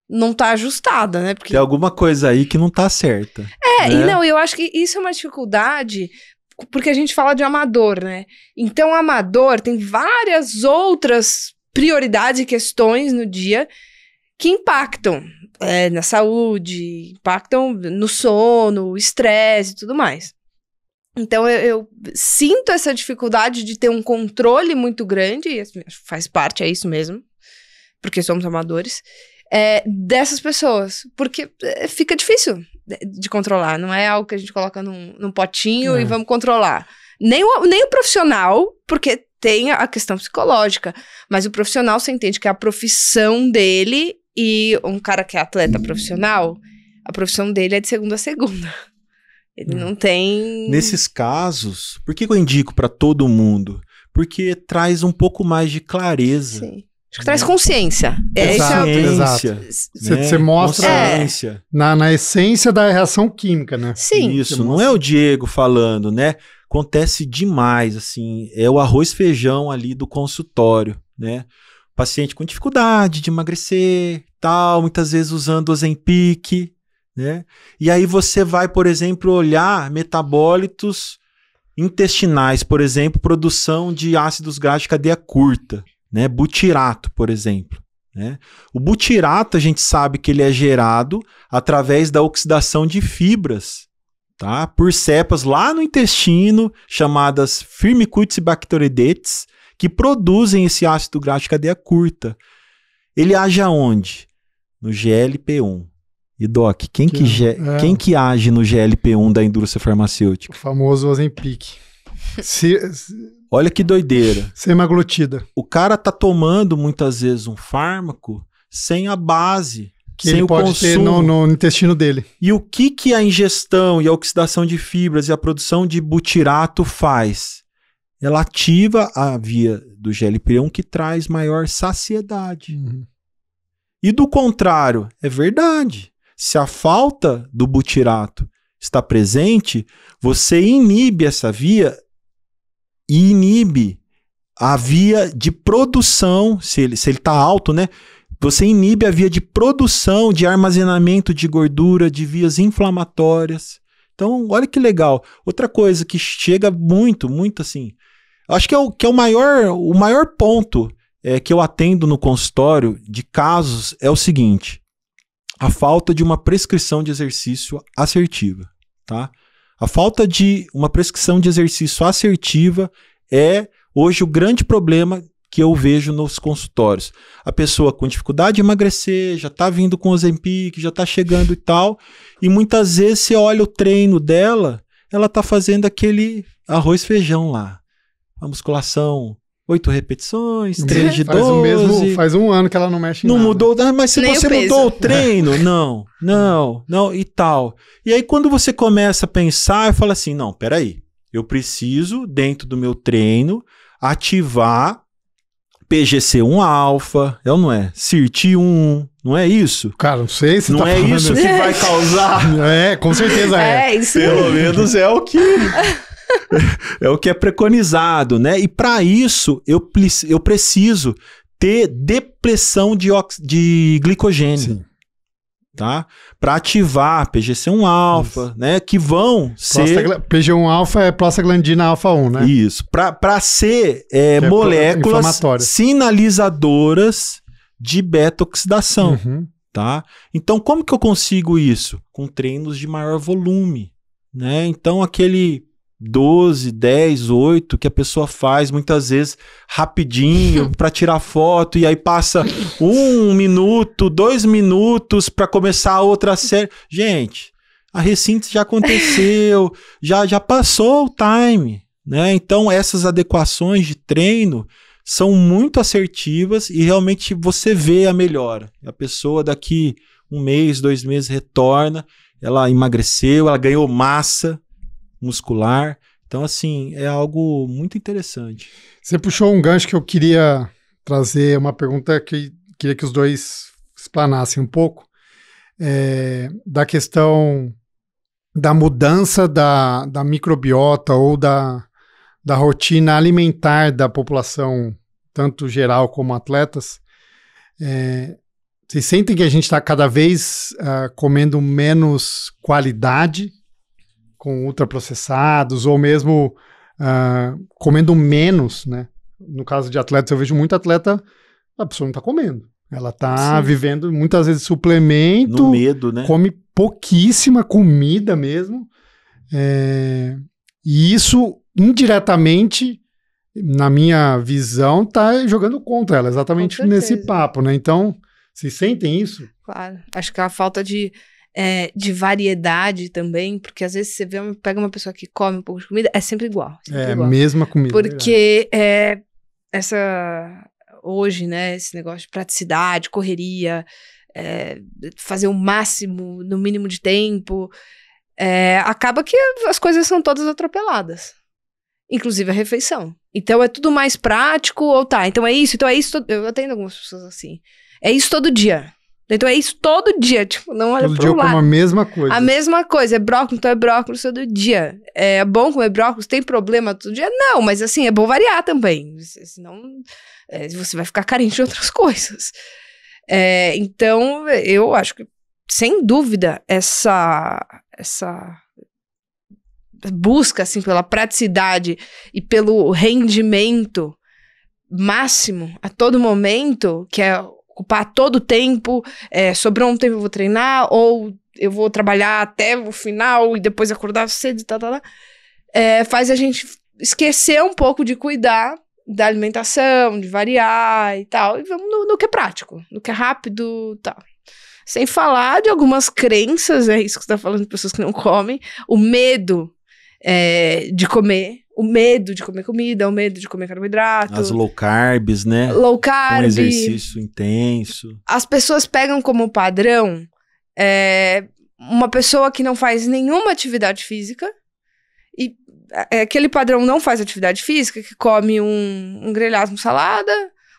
não tá ajustada, né? Porque... Tem alguma coisa aí que não tá certa. Né? E não, eu acho que isso é uma dificuldade, porque a gente fala de amador, né? Então, o amador tem várias outras prioridades e questões no dia que impactam na saúde, impactam no sono, estresse e tudo mais. Então eu sinto essa dificuldade de ter um controle muito grande, e faz parte, é isso mesmo, porque somos amadores, dessas pessoas, porque fica difícil de controlar, não é algo que a gente coloca num potinho e vamos controlar. Nem o profissional, porque tem a questão psicológica, mas o profissional, você entende que é a profissão dele. E um cara que é atleta profissional, a profissão dele é de segunda a segunda. Ele não tem... Nesses casos, por que eu indico para todo mundo? Porque traz um pouco mais de clareza. Sim. Acho que traz consciência. Exato. Você mostra na essência da reação química, né? Sim. Isso, não é o Diego falando, né? Acontece demais, assim, é o arroz e feijão ali do consultório, né? Paciente com dificuldade de emagrecer, tal, muitas vezes usando Ozempic, né? E aí você vai, por exemplo, olhar metabólitos intestinais, por exemplo, produção de ácidos graxos de cadeia curta, né? Butirato, por exemplo, né? O butirato, a gente sabe que ele é gerado através da oxidação de fibras, tá? Por cepas lá no intestino, chamadas Firmicutes que produzem esse ácido graxo de cadeia curta. Ele age aonde? No GLP-1. E Doc, quem que age no GLP-1 da indústria farmacêutica? O famoso Ozempic. Olha que doideira. Semaglutida. O cara tá tomando muitas vezes um fármaco sem a base. que ele pode ter no intestino dele. E o que a ingestão e a oxidação de fibras e a produção de butirato faz? Ela ativa a via do GLP-1 que traz maior saciedade. E do contrário, é verdade. Se a falta do butirato está presente, você inibe essa via e inibe a via de produção, se ele está alto, né? Você inibe a via de produção, de armazenamento de gordura, de vias inflamatórias. Então, olha que legal. Outra coisa que chega muito assim, acho que é o maior ponto que eu atendo no consultório de casos é o seguinte: a falta de uma prescrição de exercício assertiva, tá? A falta de uma prescrição de exercício assertiva é hoje o grande problema que eu vejo nos consultórios. A pessoa com dificuldade de emagrecer, já está vindo com Ozempic, já está chegando e tal, e muitas vezes você olha o treino dela, ela está fazendo aquele arroz e feijão lá. A musculação, 8 repetições, 3 de 12. Faz um ano que ela não mexe em nada. Não mudou, mas se você mudou o treino, não, e tal. E aí quando você começa a pensar, eu falo assim, não, peraí, eu preciso, dentro do meu treino, ativar PGC1-alfa, é ou não é? SIRT1, não é isso? Cara, não sei se não é isso que vai causar. É, com certeza é. Isso pelo menos é o que é o que é preconizado, né? E para isso eu preciso ter depressão de glicogênio. Sim. Tá? Para ativar PGC1-alfa, né? Que vão ser... PG1-alfa é prostaglandina alfa-1, né? Isso. Para ser moléculas sinalizadoras de beta-oxidação, tá? Então, como que eu consigo isso? Com treinos de maior volume, né? Então, aquele 12, 10, 8 que a pessoa faz muitas vezes rapidinho para tirar foto e aí passa 1 minuto, 2 minutos para começar a outra série. Gente, a recinto já aconteceu, já passou o time, né? Então essas adequações de treino são muito assertivas e realmente você vê a melhora. A pessoa daqui 1 mês, 2 meses retorna, ela emagreceu, ela ganhou massa muscular. Então, assim, é algo muito interessante. Você puxou um gancho que eu queria trazer, uma pergunta que queria que os dois explanassem um pouco, da questão da mudança da microbiota ou da rotina alimentar da população, tanto geral como atletas. Vocês sentem que a gente está cada vez comendo menos qualidade com ultraprocessados, ou mesmo comendo menos, né? No caso de atletas, eu vejo muito atleta, a pessoa não está comendo. Ela está vivendo, muitas vezes, suplemento. No medo, né? Come pouquíssima comida mesmo. E isso, indiretamente, na minha visão, está jogando contra ela, exatamente nesse papo, né? Então, vocês sentem isso? Claro. Acho que a falta de variedade também, porque às vezes você pega uma pessoa que come um pouco de comida, é sempre igual. Igual. Mesma comida. Porque hoje, né, esse negócio de praticidade, correria, fazer o máximo no mínimo de tempo, acaba que as coisas são todas atropeladas. Inclusive a refeição. Então é tudo mais prático, então é isso, eu atendo algumas pessoas assim. É isso todo dia. Então é isso todo dia, tipo, não olha pro lado. Todo dia eu como a mesma coisa. A mesma coisa, é brócolis, então é brócolis todo dia. É bom comer brócolis, tem problema todo dia? Não, mas assim, é bom variar também, senão você vai ficar carente de outras coisas. Então, eu acho que, sem dúvida, essa busca, assim, pela praticidade e pelo rendimento máximo a todo momento, que é ocupar todo o tempo, sobrou um tempo eu vou treinar, ou eu vou trabalhar até o final e depois acordar cedo e tal, faz a gente esquecer um pouco de cuidar da alimentação, de variar e tal, e vamos no que é prático, no que é rápido e tal. Sem falar de algumas crenças, isso que você tá falando de pessoas que não comem, o medo de comer, o medo de comer comida, o medo de comer carboidrato. As low carbs, né? Low carb. Um exercício intenso. As pessoas pegam como padrão uma pessoa que não faz nenhuma atividade física e aquele padrão não faz atividade física, que come um grelhado com salada,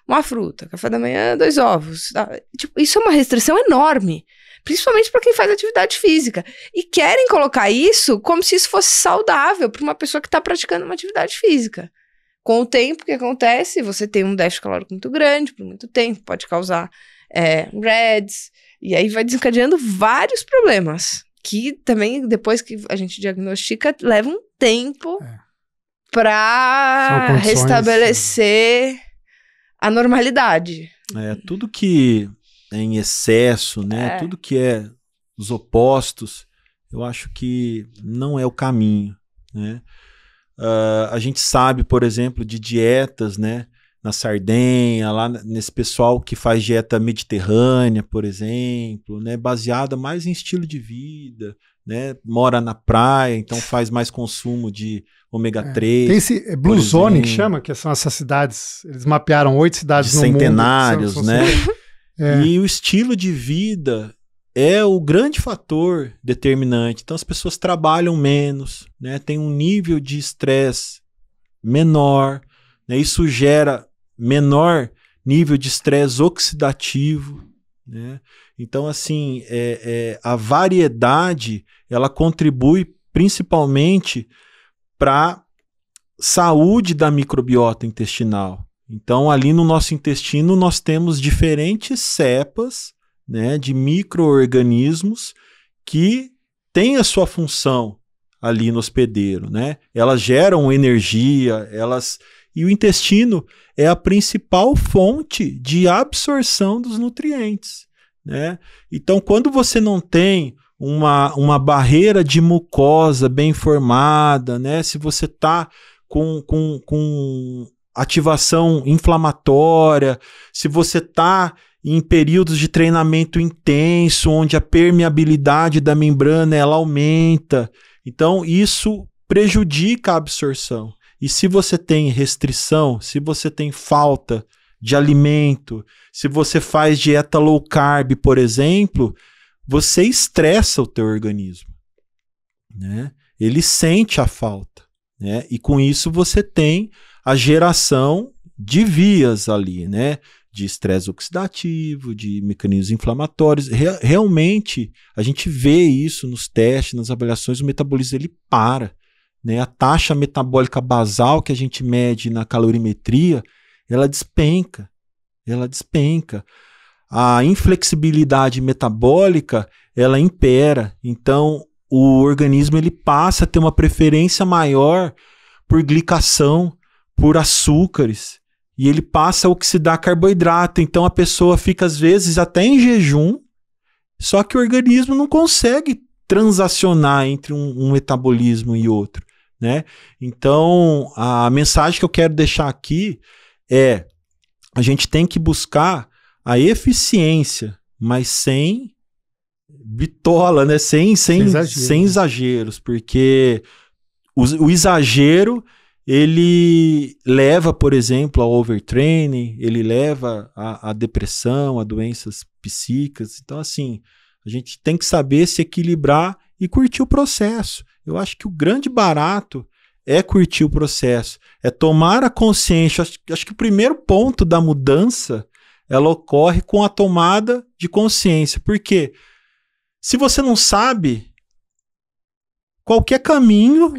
uma fruta, café da manhã, 2 ovos. Tipo, isso é uma restrição enorme, principalmente para quem faz atividade física. E querem colocar isso como se isso fosse saudável para uma pessoa que está praticando uma atividade física. Com o tempo, o que acontece? Você tem um déficit calórico muito grande por muito tempo, pode causar REDS, e aí vai desencadeando vários problemas, que também, depois que a gente diagnostica, leva um tempo para restabelecer a normalidade. Tudo que é em excesso, né? Tudo que é os opostos, eu acho que não é o caminho, né? A gente sabe, por exemplo, de dietas, né? Na Sardenha, lá nesse pessoal que faz dieta mediterrânea, por exemplo, né? Baseada mais em estilo de vida, né? Mora na praia, então faz mais consumo de ômega 3. Tem esse Blue Zone que chama, que são essas cidades, eles mapearam 8 cidades de no centenários, mundo, né? E o estilo de vida é o grande fator determinante. Então as pessoas trabalham menos, né? Tem um nível de estresse menor, né? Isso gera menor nível de estresse oxidativo, né? Então, assim, a variedade, ela contribui principalmente para a saúde da microbiota intestinal. Então, ali no nosso intestino, nós temos diferentes cepas, né, de micro-organismos que têm a sua função ali no hospedeiro, né? Elas geram energia, e o intestino é a principal fonte de absorção dos nutrientes, né? Então, quando você não tem uma barreira de mucosa bem formada, né? Se você está com ativação inflamatória, se você está em períodos de treinamento intenso, onde a permeabilidade da membrana ela aumenta, então isso prejudica a absorção. E se você tem restrição, se você tem falta de alimento, se você faz dieta low carb, por exemplo, você estressa o teu organismo, né? Ele sente a falta, né? E com isso você tem a geração de vias ali, né? De estresse oxidativo, de mecanismos inflamatórios. Realmente, a gente vê isso nos testes, nas avaliações, o metabolismo ele para, né? A taxa metabólica basal que a gente mede na calorimetria, ela despenca. A inflexibilidade metabólica, ela impera. Então, o organismo ele passa a ter uma preferência maior por glicação, por açúcares, e ele passa a oxidar carboidrato. Então, a pessoa fica, às vezes, até em jejum, só que o organismo não consegue transacionar entre um metabolismo e outro, né? Então, a mensagem que eu quero deixar aqui é: a gente tem que buscar a eficiência, mas sem bitola, né? Sem exageros, porque o exagero ele leva, por exemplo, ao overtraining, ele leva à depressão, a doenças psíquicas. Então, assim, a gente tem que saber se equilibrar e curtir o processo. Eu acho que o grande barato é curtir o processo, é tomar a consciência. Acho que o primeiro ponto da mudança, ela ocorre com a tomada de consciência. Porque se você não sabe, qualquer caminho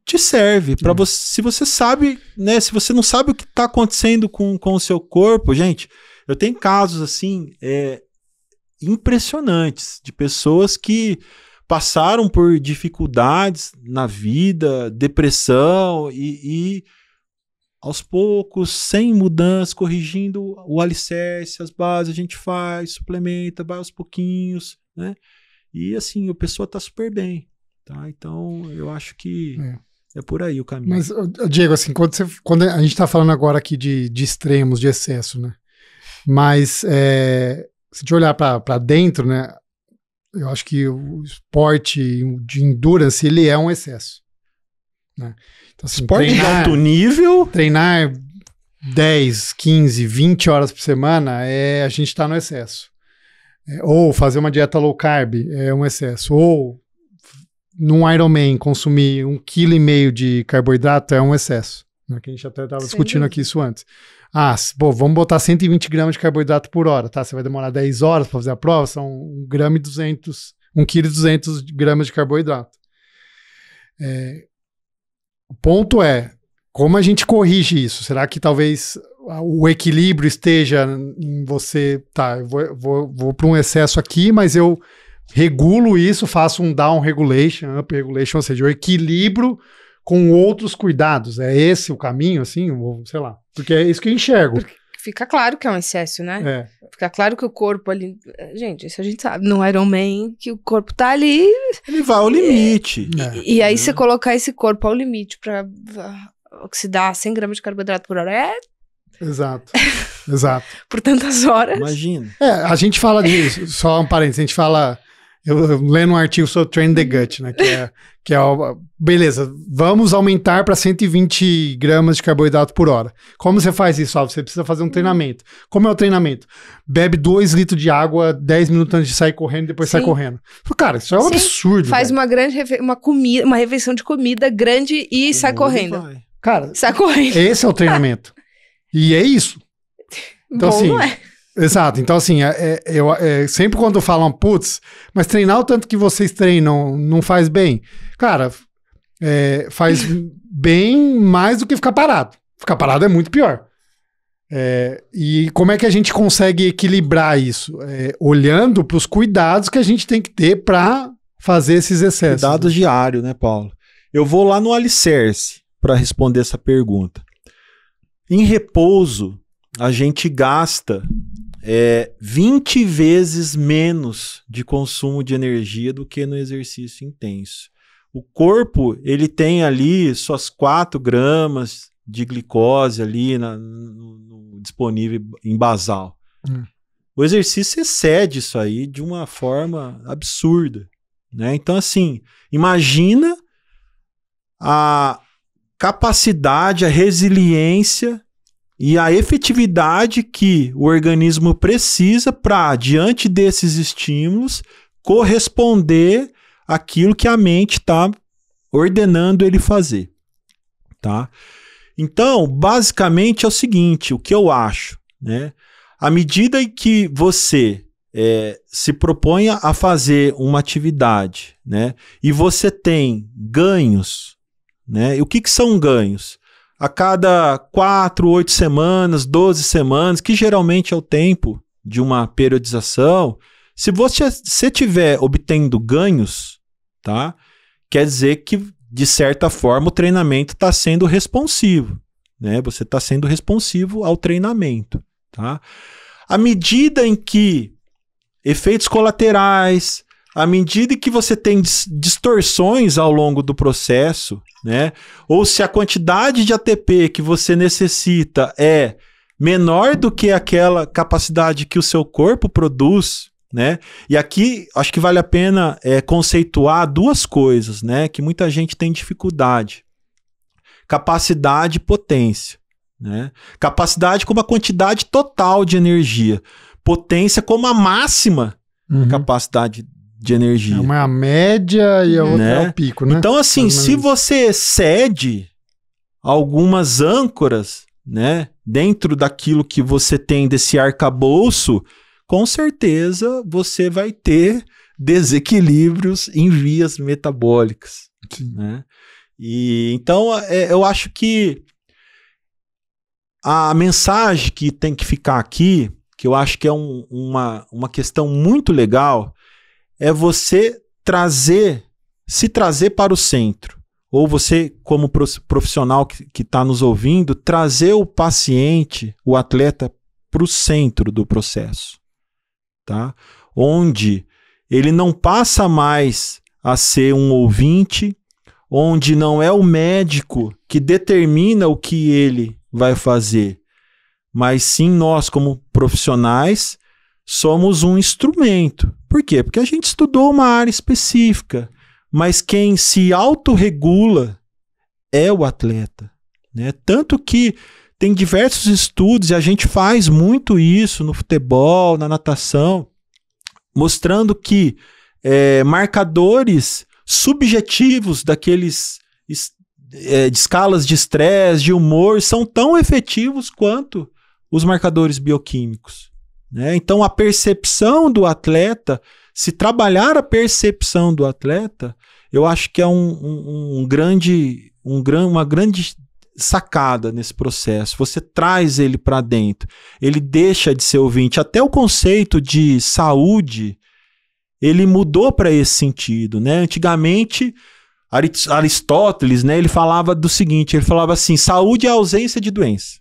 te serve. Se você sabe, né? Se você não sabe o que está acontecendo com o seu corpo, gente, eu tenho casos assim impressionantes de pessoas que passaram por dificuldades na vida, depressão e aos poucos, sem mudança, corrigindo o alicerce, as bases, a gente faz, suplementa, vai aos pouquinhos, né? E assim, a pessoa está super bem, tá? Então, eu acho que é por aí o caminho. Mas, Diego, assim, quando a gente está falando agora aqui de extremos, de excesso, né? Mas, se a gente olhar para dentro, né? Eu acho que o esporte de endurance, ele é um excesso. né? Então, assim, esporte de alto nível. Treinar 10, 15, 20 horas por semana, a gente tá no excesso. Ou fazer uma dieta low carb é um excesso. Ou num Ironman consumir 1,5 kg de carboidrato é um excesso. Né? Que a gente até estava discutindo aqui isso antes. Vamos botar 120 gramas de carboidrato por hora, tá? Você vai demorar 10 horas para fazer a prova, são 1,2 kg de carboidrato. O ponto é, como a gente corrige isso? Será que talvez o equilíbrio esteja em você, tá, eu vou para um excesso aqui, mas eu regulo isso, faço um down regulation, up regulation, ou seja, eu equilibro com outros cuidados. É esse o caminho, assim? Ou, sei lá. Porque é isso que eu enxergo. Porque fica claro que é um excesso, né? Fica claro que o corpo ali... Gente, isso a gente sabe. No Ironman, que o corpo tá ali... Ele vai ao limite. E aí, você colocar esse corpo ao limite pra oxidar 100 gramas de carboidrato por hora Exato. Exato. Por tantas horas. Imagina. A gente fala disso, só um parênteses, a gente fala... Eu lendo um artigo sobre Train the Gut, né? Que é beleza, vamos aumentar para 120 gramas de carboidrato por hora. Como você faz isso? Você precisa fazer um treinamento. Como é o treinamento? Bebe 2 litros de água 10 minutos antes de sair correndo e depois sai correndo. Cara, isso é um absurdo. Faz uma grande uma refeição de comida grande e sai correndo. Cara, sai correndo. Esse é o treinamento. E é isso. Então, bom, assim, não é? Exato, então assim, sempre quando falam, putz, mas treinar o tanto que vocês treinam não faz bem. Cara, faz bem mais do que ficar parado. Ficar parado é muito pior. E como é que a gente consegue equilibrar isso? Olhando para os cuidados que a gente tem que ter para fazer esses excessos. Cuidados diários, né, Paulo? Eu vou lá no alicerce para responder essa pergunta. Em repouso, a gente gasta 20 vezes menos de consumo de energia do que no exercício intenso. O corpo, ele tem ali suas 4 gramas de glicose ali disponível em basal. O exercício excede isso aí de uma forma absurda, né? Então, assim, imagina a capacidade, a resiliência e a efetividade que o organismo precisa para, diante desses estímulos, corresponder àquilo que a mente está ordenando ele fazer, tá? Então, basicamente é o seguinte, o que eu acho, né? À medida em que você se propõe a fazer uma atividade, né? E você tem ganhos, né? E o que são ganhos? A cada 4, 8 semanas, 12 semanas, que geralmente é o tempo de uma periodização, se você estiver obtendo ganhos, tá? Quer dizer que, de certa forma, o treinamento está sendo responsivo, né? Você está sendo responsivo ao treinamento, tá? À medida em que efeitos colaterais, à medida que você tem distorções ao longo do processo, né? Ou se a quantidade de ATP que você necessita é menor do que aquela capacidade que o seu corpo produz, né? E aqui acho que vale a pena conceituar 2 coisas, né? Que muita gente tem dificuldade. Capacidade e potência, né? Capacidade como a quantidade total de energia. Potência como a máxima capacidade de energia. Uma é a média e a outra é o pico, né? Então, assim, se você excede algumas âncoras, né, dentro daquilo que você tem desse arcabouço, com certeza você vai ter desequilíbrios em vias metabólicas, né? E então eu acho que a mensagem que tem que ficar aqui, que eu acho que é uma questão muito legal, é você se trazer para o centro. Ou você, como profissional que está nos ouvindo, trazer o paciente, o atleta, para o centro do processo, tá? Onde ele não passa mais a ser um ouvinte, onde não é o médico que determina o que ele vai fazer, mas sim nós, como profissionais, somos um instrumento. Por quê? Porque a gente estudou uma área específica, mas quem se autorregula é o atleta, né? Tanto que tem diversos estudos, e a gente faz muito isso no futebol, na natação, mostrando que marcadores subjetivos daqueles de escalas de estresse, de humor, são tão efetivos quanto os marcadores bioquímicos, né? Então, a percepção do atleta, se trabalhar a percepção do atleta, eu acho que é uma grande sacada nesse processo. Você traz ele para dentro, ele deixa de ser ouvinte. Até o conceito de saúde, ele mudou para esse sentido, né? Antigamente, Aristóteles, né, ele falava do seguinte, ele falava assim, saúde é a ausência de doença.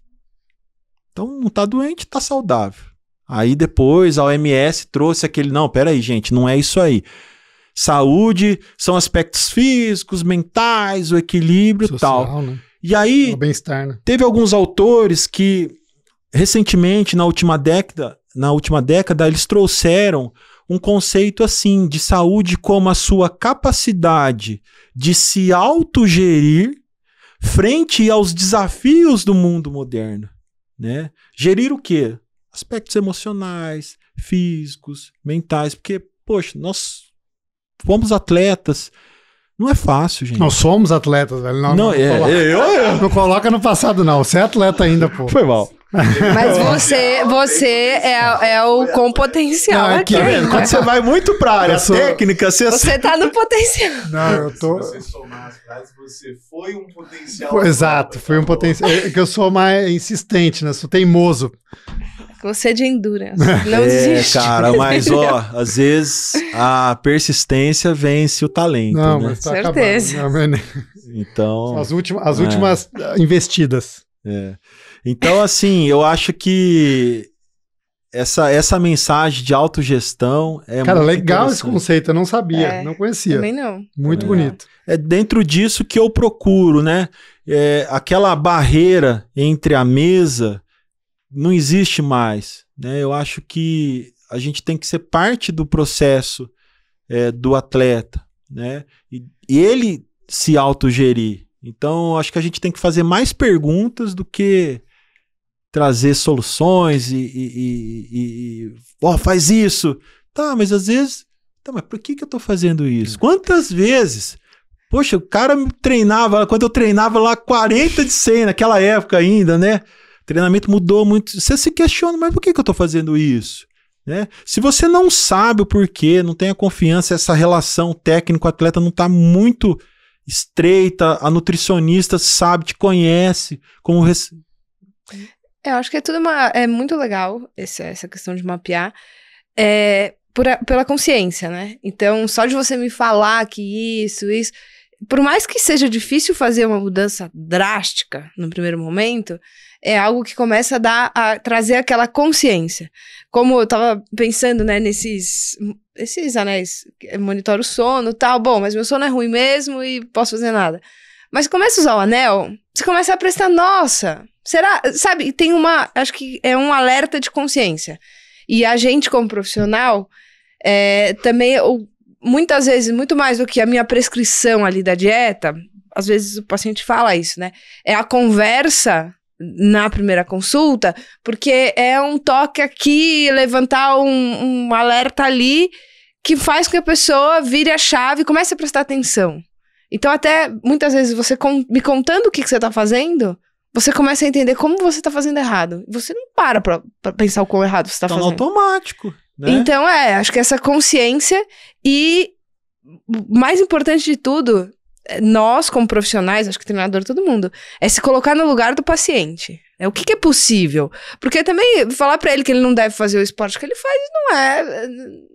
Então, não está doente, está saudável. Aí depois a OMS trouxe aquele, não, peraí, gente, não é isso aí. Saúde são aspectos físicos, mentais, o equilíbrio e tal. Né? E aí, o bem-estar, né? Teve alguns autores que, recentemente, na última década, eles trouxeram um conceito assim, de saúde como a sua capacidade de se autogerir frente aos desafios do mundo moderno, né? Gerir o quê? Aspectos emocionais, físicos, mentais, porque, poxa, nós fomos atletas, não é fácil, gente. Nós somos atletas, velho. Não coloca no passado, não. Você é atleta ainda, pô. Foi mal. Mas você é o com potencial aqui. Quando você vai muito pra área técnica, você tá no potencial. Não, eu tô... Se você somar as frases, você foi um potencial. Exato, foi um potencial. É que eu sou mais insistente, né? Sou teimoso. Você é de endurance. Não desiste. Cara, mas às vezes a persistência vence o talento. Não, né? mas tá certeza. Acabando. Então, as últimas investidas. Então, assim, eu acho que essa mensagem de autogestão é cara, muito legal esse conceito, eu não sabia, não conhecia. Também não. Muito bonito. É dentro disso que eu procuro, né? Aquela barreira entre a mesa não existe mais, né? Eu acho que a gente tem que ser parte do processo do atleta, né? E ele se autogerir. Então, acho que a gente tem que fazer mais perguntas do que trazer soluções faz isso. Tá, mas às vezes... Tá, mas por que eu tô fazendo isso? Quantas vezes? Poxa, o cara me treinava... Quando eu treinava lá 40 de 100, naquela época ainda, né? O treinamento mudou muito. Você se questiona, mas por que eu tô fazendo isso? Né? Se você não sabe o porquê, não tem a confiança, essa relação técnico-atleta não tá muito estreita, a nutricionista sabe, te conhece, como... Eu acho que é muito legal essa questão de mapear pela consciência, né? Então, só de você me falar que isso, por mais que seja difícil fazer uma mudança drástica no primeiro momento, é algo que começa a trazer aquela consciência. Como eu tava pensando, né, esses anéis, monitora o sono e tal, bom, mas meu sono é ruim mesmo e posso fazer nada. Mas começa a usar o anel, você começa a prestar, nossa, será, sabe, acho que é um alerta de consciência. E a gente como profissional, também, muitas vezes, muito mais do que a minha prescrição ali da dieta, às vezes o paciente fala isso, né, é a conversa na primeira consulta, porque é um toque aqui, levantar um alerta ali, que faz com que a pessoa vire a chave e comece a prestar atenção. Então, até muitas vezes, você me contando o que você tá fazendo, você começa a entender como você tá fazendo errado. Você não para pra pensar o quão errado você tá fazendo. Tá no automático, né? Então, acho que essa consciência e, mais importante de tudo, nós como profissionais, acho que treinador, todo mundo, é se colocar no lugar do paciente. O que é possível? Porque também falar pra ele que ele não deve fazer o esporte que ele faz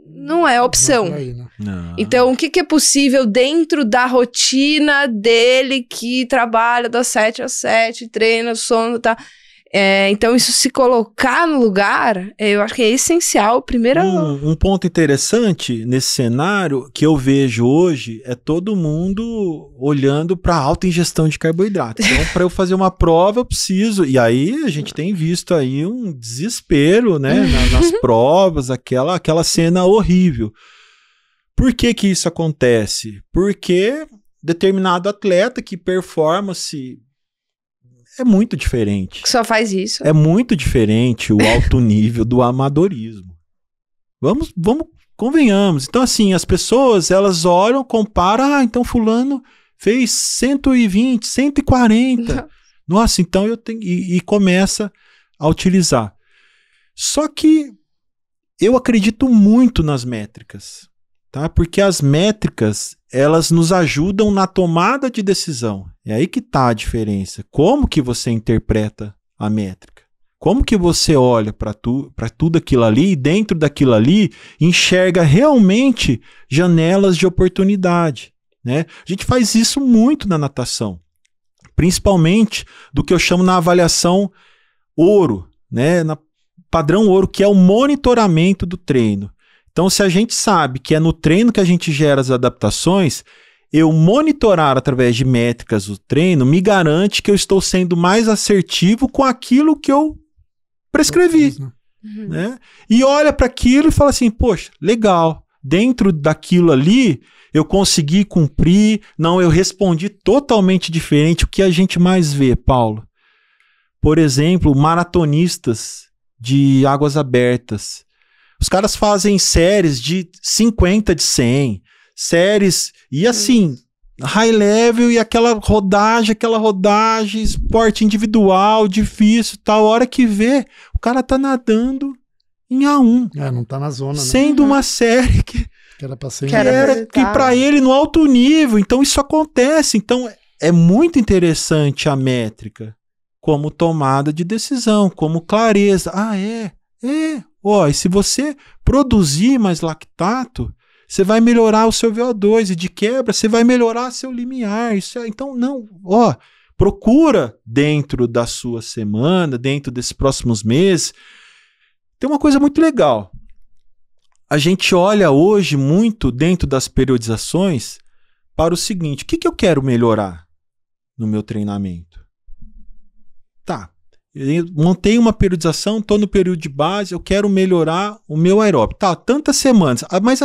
não é opção. Não. Então, o que é possível dentro da rotina dele, que trabalha das 7 às 7, treina, sono, tá? Então, isso se colocar no lugar, eu acho que é essencial. Primeiro... Um ponto interessante nesse cenário que eu vejo hoje é todo mundo olhando para alta ingestão de carboidrato. Então, para eu fazer uma prova, eu preciso... E aí, a gente tem visto aí um desespero, né? Nas provas, aquela cena horrível. Por que isso acontece? Porque determinado atleta que performance é muito diferente. Que só faz isso. É muito diferente o alto nível do amadorismo. Vamos, convenhamos. Então, assim, as pessoas, elas olham, comparam, então fulano fez 120, 140. Nossa, então eu tenho... E começa a utilizar. Só que eu acredito muito nas métricas, tá? Porque as métricas, elas nos ajudam na tomada de decisão. É aí que está a diferença. Como que você interpreta a métrica? Como que você olha para tudo aquilo ali e dentro daquilo ali enxerga realmente janelas de oportunidade, né? A gente faz isso muito na natação, principalmente do que eu chamo na avaliação ouro, né? Na padrão ouro, que é o monitoramento do treino. Então, se a gente sabe que é no treino que a gente gera as adaptações, eu monitorar através de métricas o treino me garante que eu estou sendo mais assertivo com aquilo que eu prescrevi. Né? E olha para aquilo e fala assim, poxa, legal, dentro daquilo ali eu consegui cumprir, não, eu respondi totalmente diferente. O que a gente mais vê, Paulo? Por exemplo, maratonistas de águas abertas. Os caras fazem séries de 50 de 100, séries, e assim, high level e aquela rodagem, esporte individual, difícil, tal, hora que vê, o cara tá nadando em A1. Não tá na zona, né? Sendo uma série que era pra ser... que pra ele no alto nível, então isso acontece, então é muito interessante a métrica como tomada de decisão, como clareza. E se você produzir mais lactato, você vai melhorar o seu VO2 e de quebra você vai melhorar seu limiar. Então, procura dentro da sua semana, dentro desses próximos meses. Tem uma coisa muito legal. A gente olha hoje muito dentro das periodizações para o seguinte, o que eu quero melhorar no meu treinamento? Tá, eu montei uma periodização, estou no período de base, eu quero melhorar o meu aeróbio. Tá, tantas semanas, mas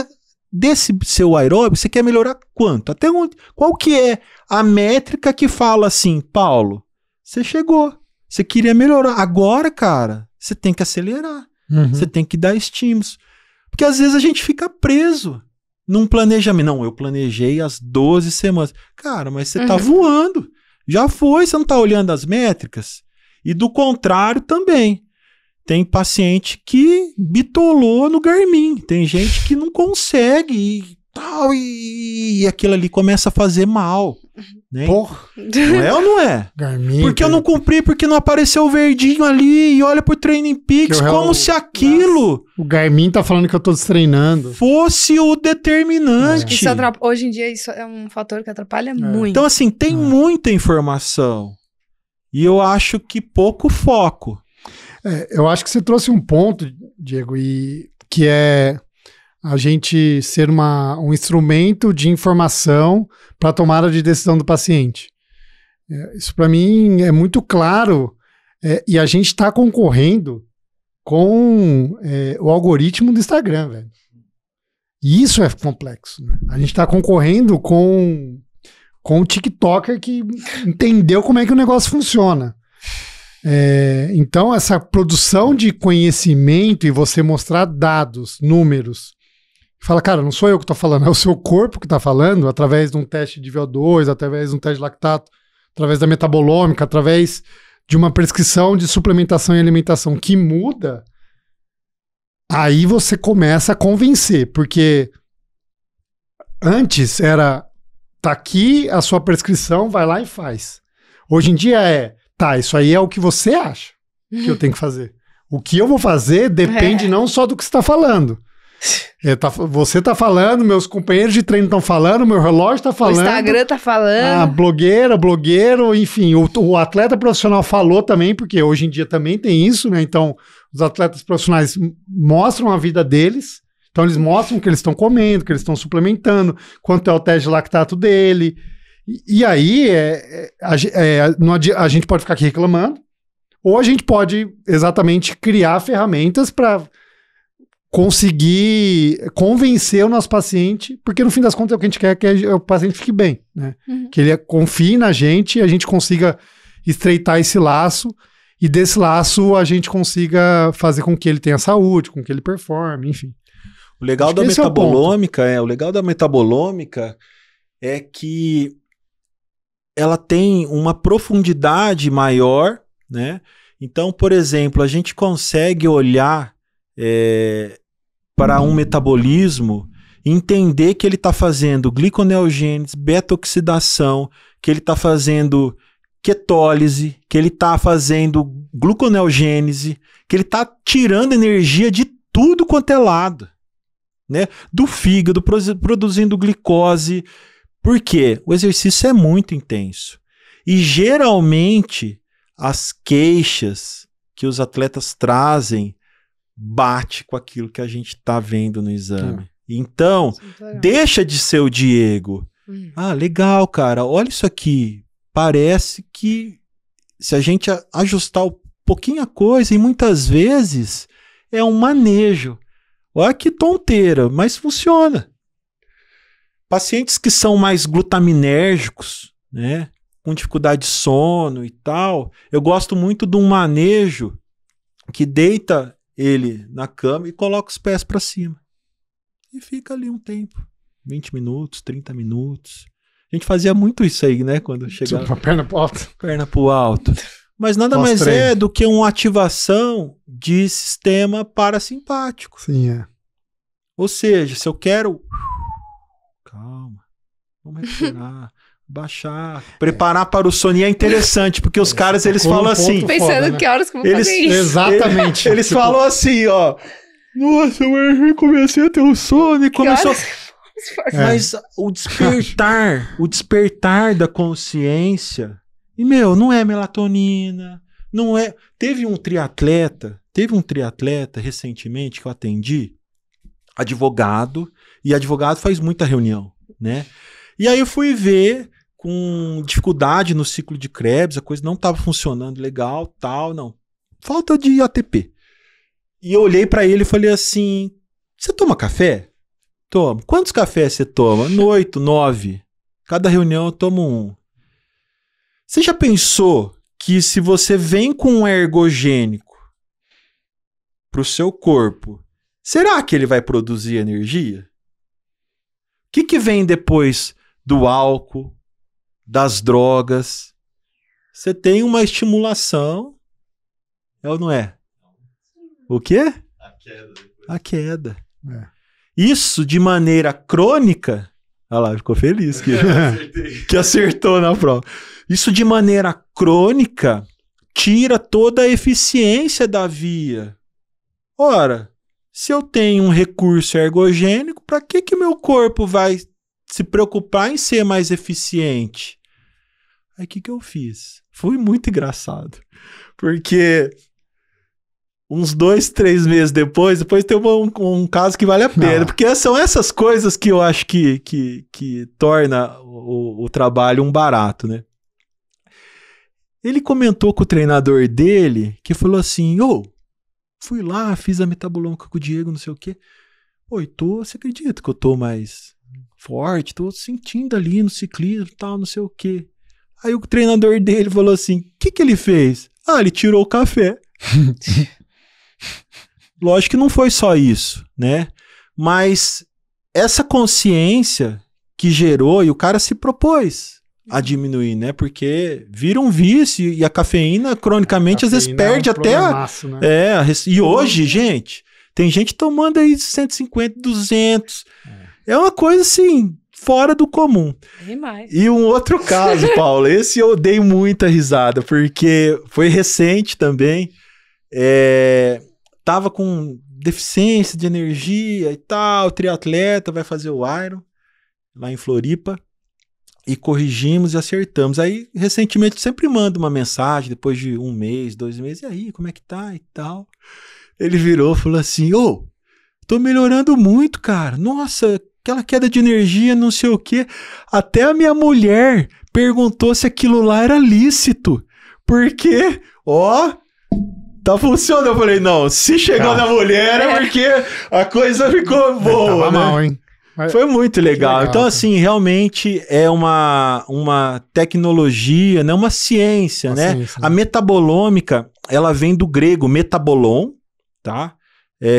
desse seu aeróbio, você quer melhorar quanto? Até onde? Qual que é a métrica que fala assim, Paulo, você chegou, você queria melhorar. Agora, cara, você tem que acelerar, você tem que dar estímulos. Porque às vezes a gente fica preso num planejamento. Não, eu planejei as 12 semanas. Cara, mas você tá voando. Já foi, você não tá olhando as métricas? E do contrário também. Tem paciente que bitolou no Garmin. Tem gente que não consegue e tal. E aquilo ali começa a fazer mal. Né? Porra. Não é ou não é? Garmin, porque eu não cumpri, porque não apareceu o verdinho ali e olha pro Training Peaks como se aquilo... O Garmin tá falando que eu tô destreinando. Fosse o determinante. Hoje em dia isso é um fator que atrapalha muito. Então assim, tem muita informação. E eu acho que pouco foco. Eu acho que você trouxe um ponto, Diego, que é a gente ser um instrumento de informação para a tomada de decisão do paciente. Isso para mim é muito claro e a gente está concorrendo com o algoritmo do Instagram, velho. E isso é complexo, né? A gente está concorrendo com o TikToker que entendeu como é que o negócio funciona. Então, essa produção de conhecimento e você mostrar dados, números, fala, cara, não sou eu que estou falando, é o seu corpo que está falando, através de um teste de VO2, através de um teste de lactato, através da metabolômica, através de uma prescrição de suplementação e alimentação que muda, aí você começa a convencer, porque antes era, tá aqui a sua prescrição, vai lá e faz. Hoje em dia tá, isso aí é o que você acha que eu tenho que fazer. O que eu vou fazer depende não só do que você está falando. Você está falando, meus companheiros de treino estão falando, meu relógio está falando. O Instagram está falando. A blogueiro, enfim, o atleta profissional falou também, porque hoje em dia também tem isso, né? Então, os atletas profissionais mostram a vida deles, então eles mostram o que eles estão comendo, o que eles estão suplementando, quanto é o teste de lactato dele. E aí, a gente pode ficar aqui reclamando, ou a gente pode exatamente criar ferramentas para conseguir convencer o nosso paciente, porque no fim das contas o que a gente quer é que o paciente fique bem, né? Que ele confie na gente e a gente consiga estreitar esse laço, e desse laço a gente consiga fazer com que ele tenha saúde, com que ele performe, enfim. O legal da metabolômica o legal da metabolômica é que ela tem uma profundidade maior, né? Então, por exemplo, a gente consegue olhar para um metabolismo e entender que ele está fazendo gliconeogênese, beta-oxidação, que ele está fazendo ketólise, que ele está fazendo gluconeogênese, que ele está tirando energia de tudo quanto é lado, né? Do fígado, produzindo glicose. Por quê? O exercício é muito intenso. E geralmente as queixas que os atletas trazem bate com aquilo que a gente está vendo no exame. Então, deixa de ser o Diego. Ah, legal, cara. Olha isso aqui. Parece que se a gente ajustar um pouquinho a coisa, e muitas vezes é um manejo. Olha que tonteira, mas funciona. Pacientes que são mais glutaminérgicos, né, com dificuldade de sono e tal, eu gosto muito de um manejo que deita ele na cama e coloca os pés para cima. E fica ali um tempo, 20 minutos, 30 minutos. A gente fazia muito isso aí, né, quando chegava. Perna pro alto. Perna pro alto. Mas nada mais é do que uma ativação de sistema parasimpático. Sim, é. Ou seja, se eu quero... Calma, vamos respirar, baixar, preparar para o sono. E é interessante, porque os caras, eles falam assim... Pensando foda, que horas que eu vou fazer isso. Exatamente. Eles falam assim, ó... Nossa, eu comecei a ter um sono e começou... Mas o despertar da consciência... E, não é melatonina, não é... Teve um triatleta recentemente que eu atendi, advogado, e advogado faz muita reunião, né? E aí eu fui ver com dificuldade no ciclo de Krebs, a coisa não estava funcionando legal, tal, não. Falta de ATP. E eu olhei para ele e falei assim, você toma café? Tomo. Quantos cafés você toma? 8, 9. Cada reunião eu tomo 1. Você já pensou que se você vem com um ergogênico pro seu corpo, será que ele vai produzir energia? O que vem depois do álcool, das drogas? Você tem uma estimulação, é ou não é? O quê? A queda. Depois. A queda. É. Isso de maneira crônica... Olha lá, ficou feliz que acertou na prova. Isso de maneira crônica tira toda a eficiência da via. Ora, se eu tenho um recurso ergogênico, para que meu corpo vai se preocupar em ser mais eficiente? Aí o que eu fiz? Foi muito engraçado. Porque uns 2, 3 meses depois tem um caso que vale a pena. Porque são essas coisas que eu acho que torna o trabalho um barato, né? Ele comentou com o treinador dele, que falou assim, fui lá, fiz a metabolômica com o Diego, não sei o quê. Você acredita que eu tô mais forte? Tô sentindo ali no ciclismo e tal, não sei o quê. Aí o treinador dele falou assim, o que ele fez? Ele tirou o café. Lógico que não foi só isso, né? Mas essa consciência que gerou, e o cara se propôs a diminuir, né? Porque vira um vício e a cafeína, cronicamente, às vezes perde até... Né? E hoje, gente, tem gente tomando aí 150, 200. É uma coisa, assim, fora do comum. Demais. E um outro caso, Paulo, esse eu dei muita risada, porque foi recente também. Tava com deficiência de energia e tal, triatleta, vai fazer o Iron lá em Floripa, e corrigimos e acertamos. Aí, recentemente, sempre manda uma mensagem, depois de 1 mês, 2 meses, e aí, como é que tá e tal? Ele virou e falou assim, tô melhorando muito, cara, nossa, aquela queda de energia, não sei o quê, até a minha mulher perguntou se aquilo lá era lícito, porque, tá funcionando. Eu falei, não, se chegou na mulher é porque a coisa ficou boa, tava né? mal, hein? Foi muito legal. Então, cara. assim, realmente é uma tecnologia, né? Uma ciência, né? Ciência. A metabolômica, ela vem do grego metabolon, tá?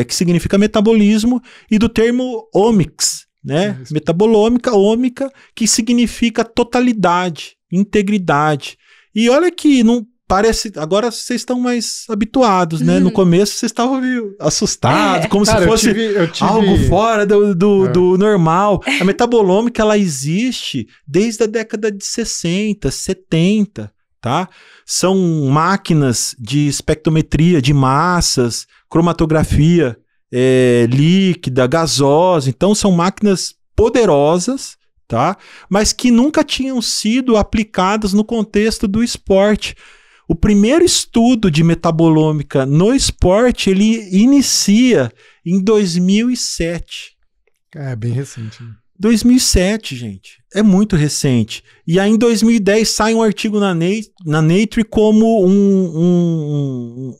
Que significa metabolismo, e do termo omics, né? Isso. Metabolômica, ômica, que significa totalidade, integridade. E olha que não parece... Agora vocês estão mais habituados, né? No começo vocês estavam meio assustados, como Cara, se fosse eu tive... algo fora do normal. A metabolômica, ela existe desde a década de 60, 70, tá? São máquinas de espectrometria de massas, cromatografia líquida, gasosa. Então, são máquinas poderosas, tá? Mas que nunca tinham sido aplicadas no contexto do esporte. O primeiro estudo de metabolômica no esporte, ele inicia em 2007. É bem recente. Né? 2007, gente. É muito recente. E aí, em 2010, sai um artigo na Nature como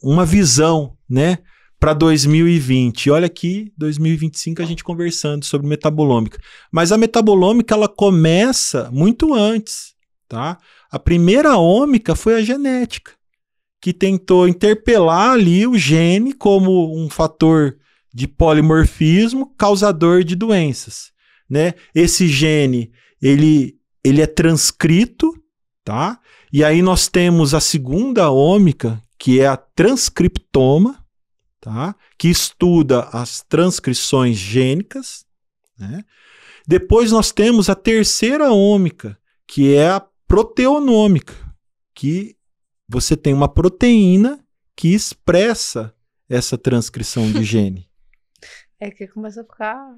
uma visão, né? Para 2020. E olha aqui, 2025, a gente conversando sobre metabolômica. Mas a metabolômica, ela começa muito antes, tá? A primeira ômica foi a genética, que tentou interpelar ali o gene como um fator de polimorfismo causador de doenças, né? Esse gene, ele é transcrito, tá? E aí nós temos a segunda ômica, que é a transcriptoma, tá? Que estuda as transcrições gênicas, né? Depois nós temos a terceira ômica, que é a proteonômica, que você tem uma proteína que expressa essa transcrição de gene. Que começa a ficar...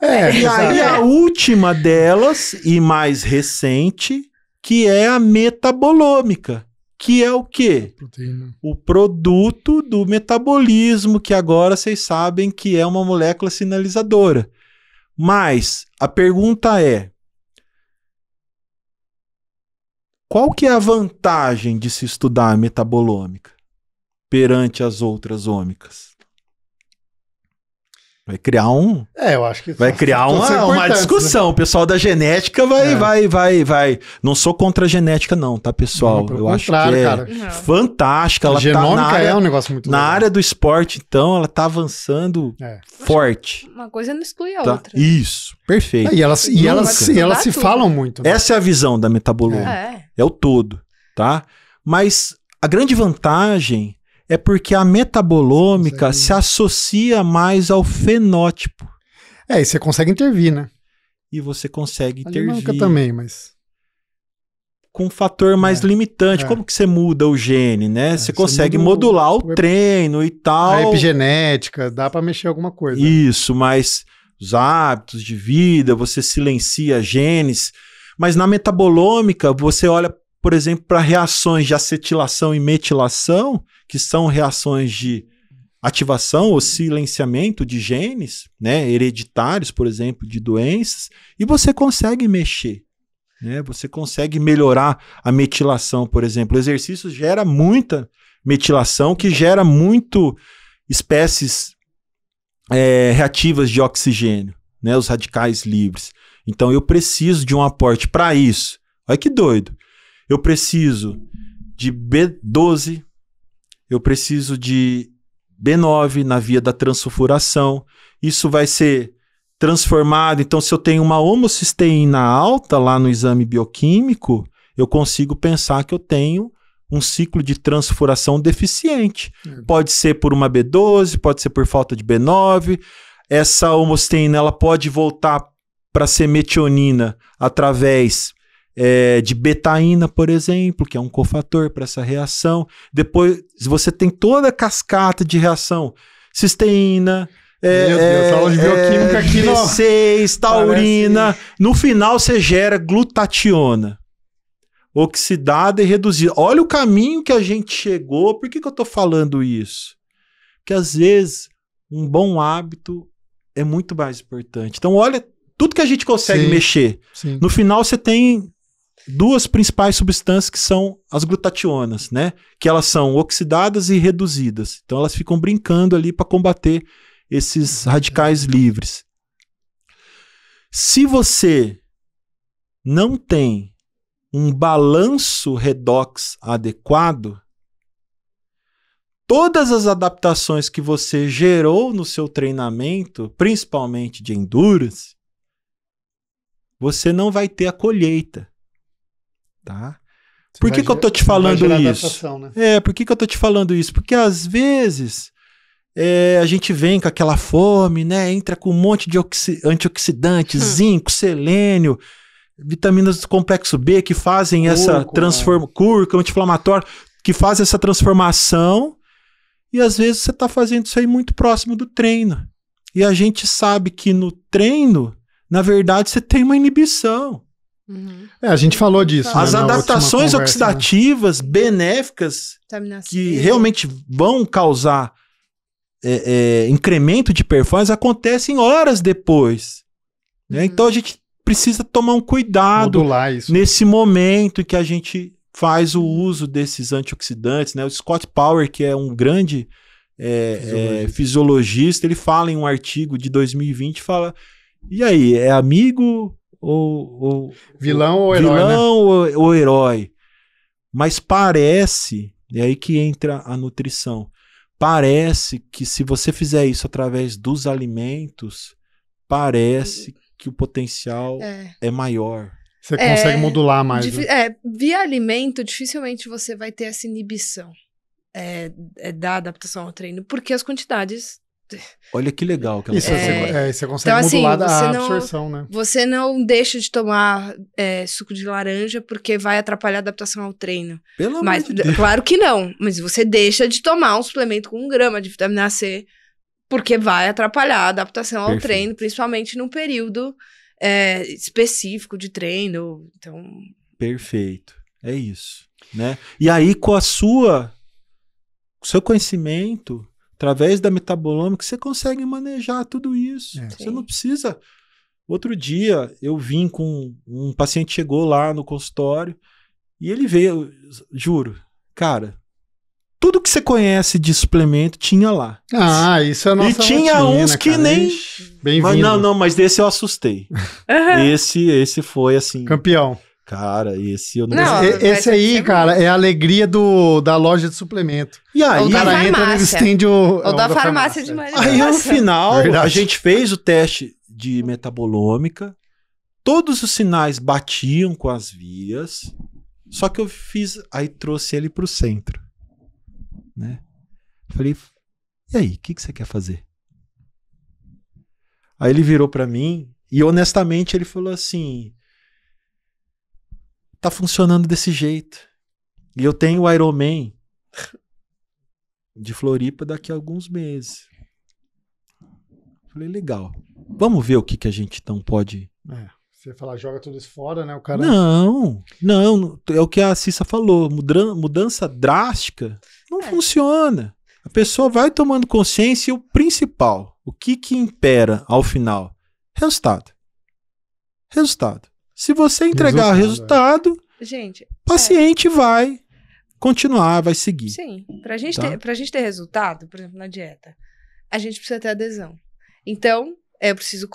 E aí a última delas, e mais recente, que é a metabolômica, que é o quê? Proteína. O produto do metabolismo, que agora vocês sabem que é uma molécula sinalizadora. Mas a pergunta é: qual que é a vantagem de se estudar a metabolômica perante as outras ômicas? Vai criar eu acho que vai criar uma discussão. Né? O pessoal da genética vai. Não sou contra a genética, não, tá, pessoal? Não, eu acho que é cara. fantástica. Ela genômica tá na área, é um negócio muito na legal. área do esporte, então, ela tá avançando forte. Uma coisa não exclui a Tá? outra. Isso, perfeito. E elas se falam muito. Né? Essa é a visão da metabolômica. É o todo, tá? Mas a grande vantagem é porque a metabolômica se associa mais ao fenótipo. E você consegue intervir, né? E você consegue A intervir. genômica também, mas... Com um fator mais limitante. Como que você muda o gene, né? Você consegue modular o treino e tal. A epigenética, dá pra mexer alguma coisa. Isso, mas os hábitos de vida, você silencia genes. Mas na metabolômica, você olha, por exemplo, para reações de acetilação e metilação, que são reações de ativação ou silenciamento de genes, né, hereditários, por exemplo, de doenças, e você consegue mexer, né? Você consegue melhorar a metilação, por exemplo. O exercício gera muita metilação, que gera muito espécies reativas de oxigênio, né, os radicais livres. Então eu preciso de um aporte para isso. Olha que doido. Eu preciso de B12, eu preciso de B9 na via da transsulfuração. Isso vai ser transformado. Então, se eu tenho uma homocisteína alta lá no exame bioquímico, eu consigo pensar que eu tenho um ciclo de transfuração deficiente. Pode ser por uma B12, pode ser por falta de B9. Essa homocisteína ela pode voltar para ser metionina através de betaína, por exemplo, que é um cofator para essa reação. Depois, você tem toda a cascata de reação. Cisteína, aula de bioquímica aqui B6, taurina. No final, você gera glutationa, oxidada e reduzida. Olha o caminho que a gente chegou. Por que eu estou falando isso? Porque, às vezes, um bom hábito é muito mais importante. Então, olha tudo que a gente consegue mexer. Sim. No final, você tem duas principais substâncias que são as glutationas, né? Que elas são oxidadas e reduzidas. Então elas ficam brincando ali para combater esses radicais livres. Se você não tem um balanço redox adequado, todas as adaptações que você gerou no seu treinamento, principalmente de endurance, você não vai ter a colheita, tá? Por que eu tô te falando isso? Né? Por que eu tô te falando isso? Porque às vezes a gente vem com aquela fome, né? Entra com um monte de antioxidantes, zinco, selênio, vitaminas do complexo B que fazem essa transformação, cúrcuma, anti-inflamatório, que fazem essa transformação, e às vezes você está fazendo isso aí muito próximo do treino. E a gente sabe que no treino, na verdade, você tem uma inibição. A gente falou disso. As adaptações oxidativas benéficas que realmente vão causar incremento de performance acontecem horas depois. Né? Então a gente precisa tomar um cuidado nesse momento em que a gente faz o uso desses antioxidantes. Né? O Scott Power, que é um grande fisiologista, ele fala em um artigo de 2020, fala, e aí, é amigo ou vilão ou herói? Vilão, né? ou herói? Mas parece, e aí que entra a nutrição, parece que se você fizer isso através dos alimentos, parece que o potencial é maior. Você consegue modular mais. Né? Via alimento, dificilmente você vai ter essa inibição da adaptação ao treino, porque as quantidades... Olha que legal que ela você consegue então, modular a absorção, né? Você não deixa de tomar suco de laranja porque vai atrapalhar a adaptação ao treino. Pelo amor de Deus. Claro que não, mas você deixa de tomar um suplemento com 1 grama de vitamina C porque vai atrapalhar a adaptação ao treino, principalmente num período específico de treino. Então... Perfeito, é isso, né? E aí com o seu conhecimento, através da metabolômica, você consegue manejar tudo isso. Você não precisa... Outro dia, eu vim com um paciente, chegou lá no consultório, e ele veio, juro, cara, tudo que você conhece de suplemento tinha lá. Isso é a nossa E tinha rotina, uns que nem... Bem-vindo. Mas desse eu assustei. Esse foi assim... Campeão. Cara, esse eu não... Esse aí, cara, é a alegria da loja de suplemento. E aí, o cara entra, ele estende ou da farmácia de manipulação. Aí, no final, a gente fez o teste de metabolômica, todos os sinais batiam com as vias, só que eu trouxe ele pro centro. Né? Falei, e aí, o que você quer fazer? Aí ele virou pra mim, e honestamente ele falou assim... Tá funcionando desse jeito. E eu tenho o Ironman de Floripa daqui a alguns meses. Falei, legal. Vamos ver o que a gente então pode... Você falar, joga tudo isso fora, né? O cara... Não. É o que a Cissa falou. Mudança drástica não funciona. A pessoa vai tomando consciência e o principal, o que impera ao final? Resultado. Se você entregar resultado, gente, paciente vai continuar, vai seguir. Sim, pra gente ter resultado, por exemplo, na dieta, a gente precisa ter adesão. Então, eu preciso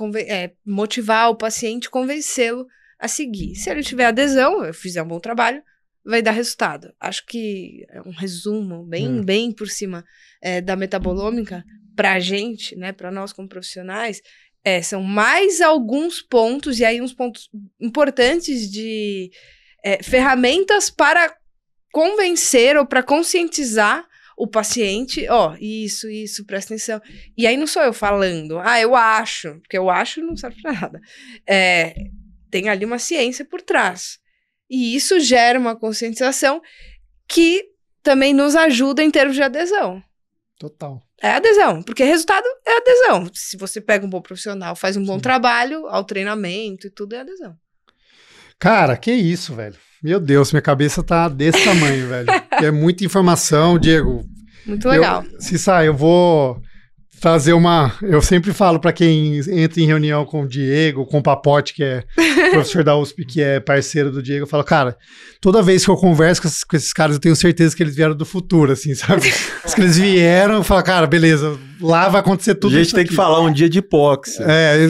motivar o paciente, convencê-lo a seguir. Se ele tiver adesão, eu fizer um bom trabalho, vai dar resultado. Acho que é um resumo bem por cima da metabolômica pra gente, né, pra nós como profissionais. São mais alguns pontos, e aí uns pontos importantes de ferramentas para convencer ou para conscientizar o paciente, isso, presta atenção. E aí não sou eu falando, eu acho, porque eu acho não serve para nada. Tem ali uma ciência por trás. E isso gera uma conscientização que também nos ajuda em termos de adesão. Total. É adesão, porque resultado é adesão. Se você pega um bom profissional, faz um bom trabalho ao treinamento e tudo, é adesão. Cara, que isso, velho. Meu Deus, minha cabeça tá desse tamanho, velho. É muita informação, Diego. Muito legal. Cissa, eu vou fazer eu sempre falo para quem entra em reunião com o Diego, com o Papote, que é professor da USP, que é parceiro do Diego, eu falo, cara, toda vez que eu converso com esses caras, eu tenho certeza que eles vieram do futuro, assim, sabe? Os que eles vieram, eu falo, cara, beleza, lá vai acontecer tudo isso. A gente tem que falar um dia de hipóxia.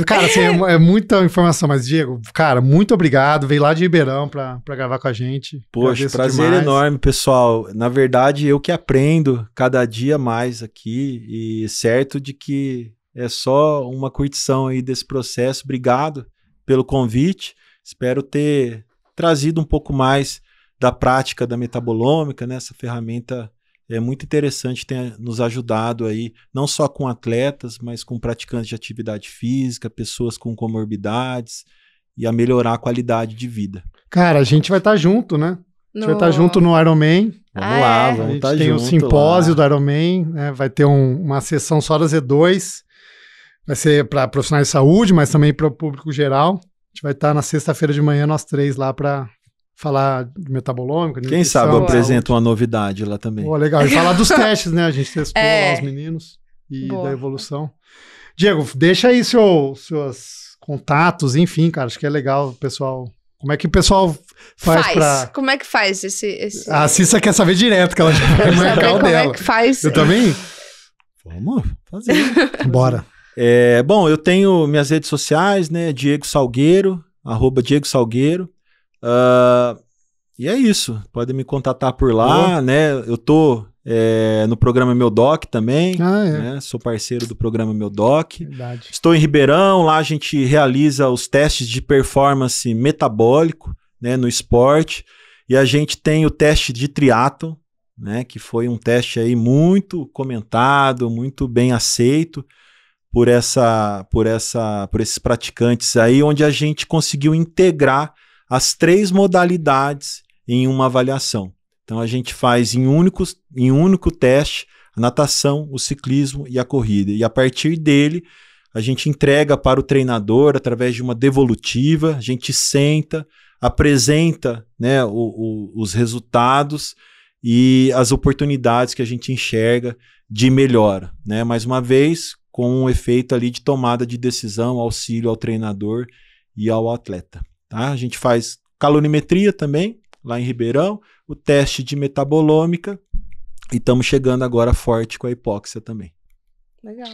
Cara, assim, é muita informação, mas Diego, cara, muito obrigado, veio lá de Ribeirão para gravar com a gente. Poxa, prazer enorme, pessoal. Na verdade, eu que aprendo cada dia mais aqui e certo de que é só uma curtição aí desse processo. Obrigado pelo convite. Espero ter trazido um pouco mais da prática da metabolômica, né? Essa ferramenta é muito interessante, tem nos ajudado aí, não só com atletas, mas com praticantes de atividade física, pessoas com comorbidades e a melhorar a qualidade de vida. Cara, a gente vai estar junto, né? A gente vai estar junto no Ironman. Vamos lá, vamos estar junto. Tem o simpósio do Ironman, né? Vai ter uma sessão só da Z2. Vai ser para profissionais de saúde, mas também para o público geral. A gente vai estar na sexta-feira de manhã, nós três lá para falar de metabolômica. Quem sabe eu apresento uma novidade lá também. Pô, legal. E falar dos testes, né? A gente testou lá os meninos e da evolução. Diego, deixa aí seus contatos, enfim, cara. Acho que é legal o pessoal. Como é que o pessoal faz pra... Como é que faz esse... A Cissa quer saber direto, que ela já vai marcar o dela. Como é que faz? Eu também? Vamos fazer. Bora. Bom, eu tenho minhas redes sociais, né? Diego Salgueiro, @Diego Salgueiro. E é isso. Podem me contatar por lá, né? Eu tô no programa Meu Doc também. Né? Sou parceiro do programa Meu Doc. Verdade. Estou em Ribeirão. Lá a gente realiza os testes de performance metabólico, né, no esporte. E a gente tem o teste de triatlon, né? Que foi um teste aí muito comentado, muito bem aceito por esses praticantes aí, onde a gente conseguiu integrar as 3 modalidades em uma avaliação. Então a gente faz em um único teste a natação, o ciclismo e a corrida. E a partir dele, a gente entrega para o treinador através de uma devolutiva, a gente senta, apresenta, né, os resultados e as oportunidades que a gente enxerga de melhora, né? Mais uma vez, com um efeito ali de tomada de decisão, auxílio ao treinador e ao atleta. Tá? A gente faz calorimetria também, lá em Ribeirão, o teste de metabolômica e estamos chegando agora forte com a hipóxia também. Legal.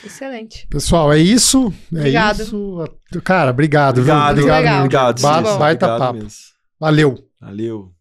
Excelente. Pessoal, é isso. Obrigado. Isso. Cara, obrigado. Obrigado. Baita papo. Mesmo. Valeu. Valeu.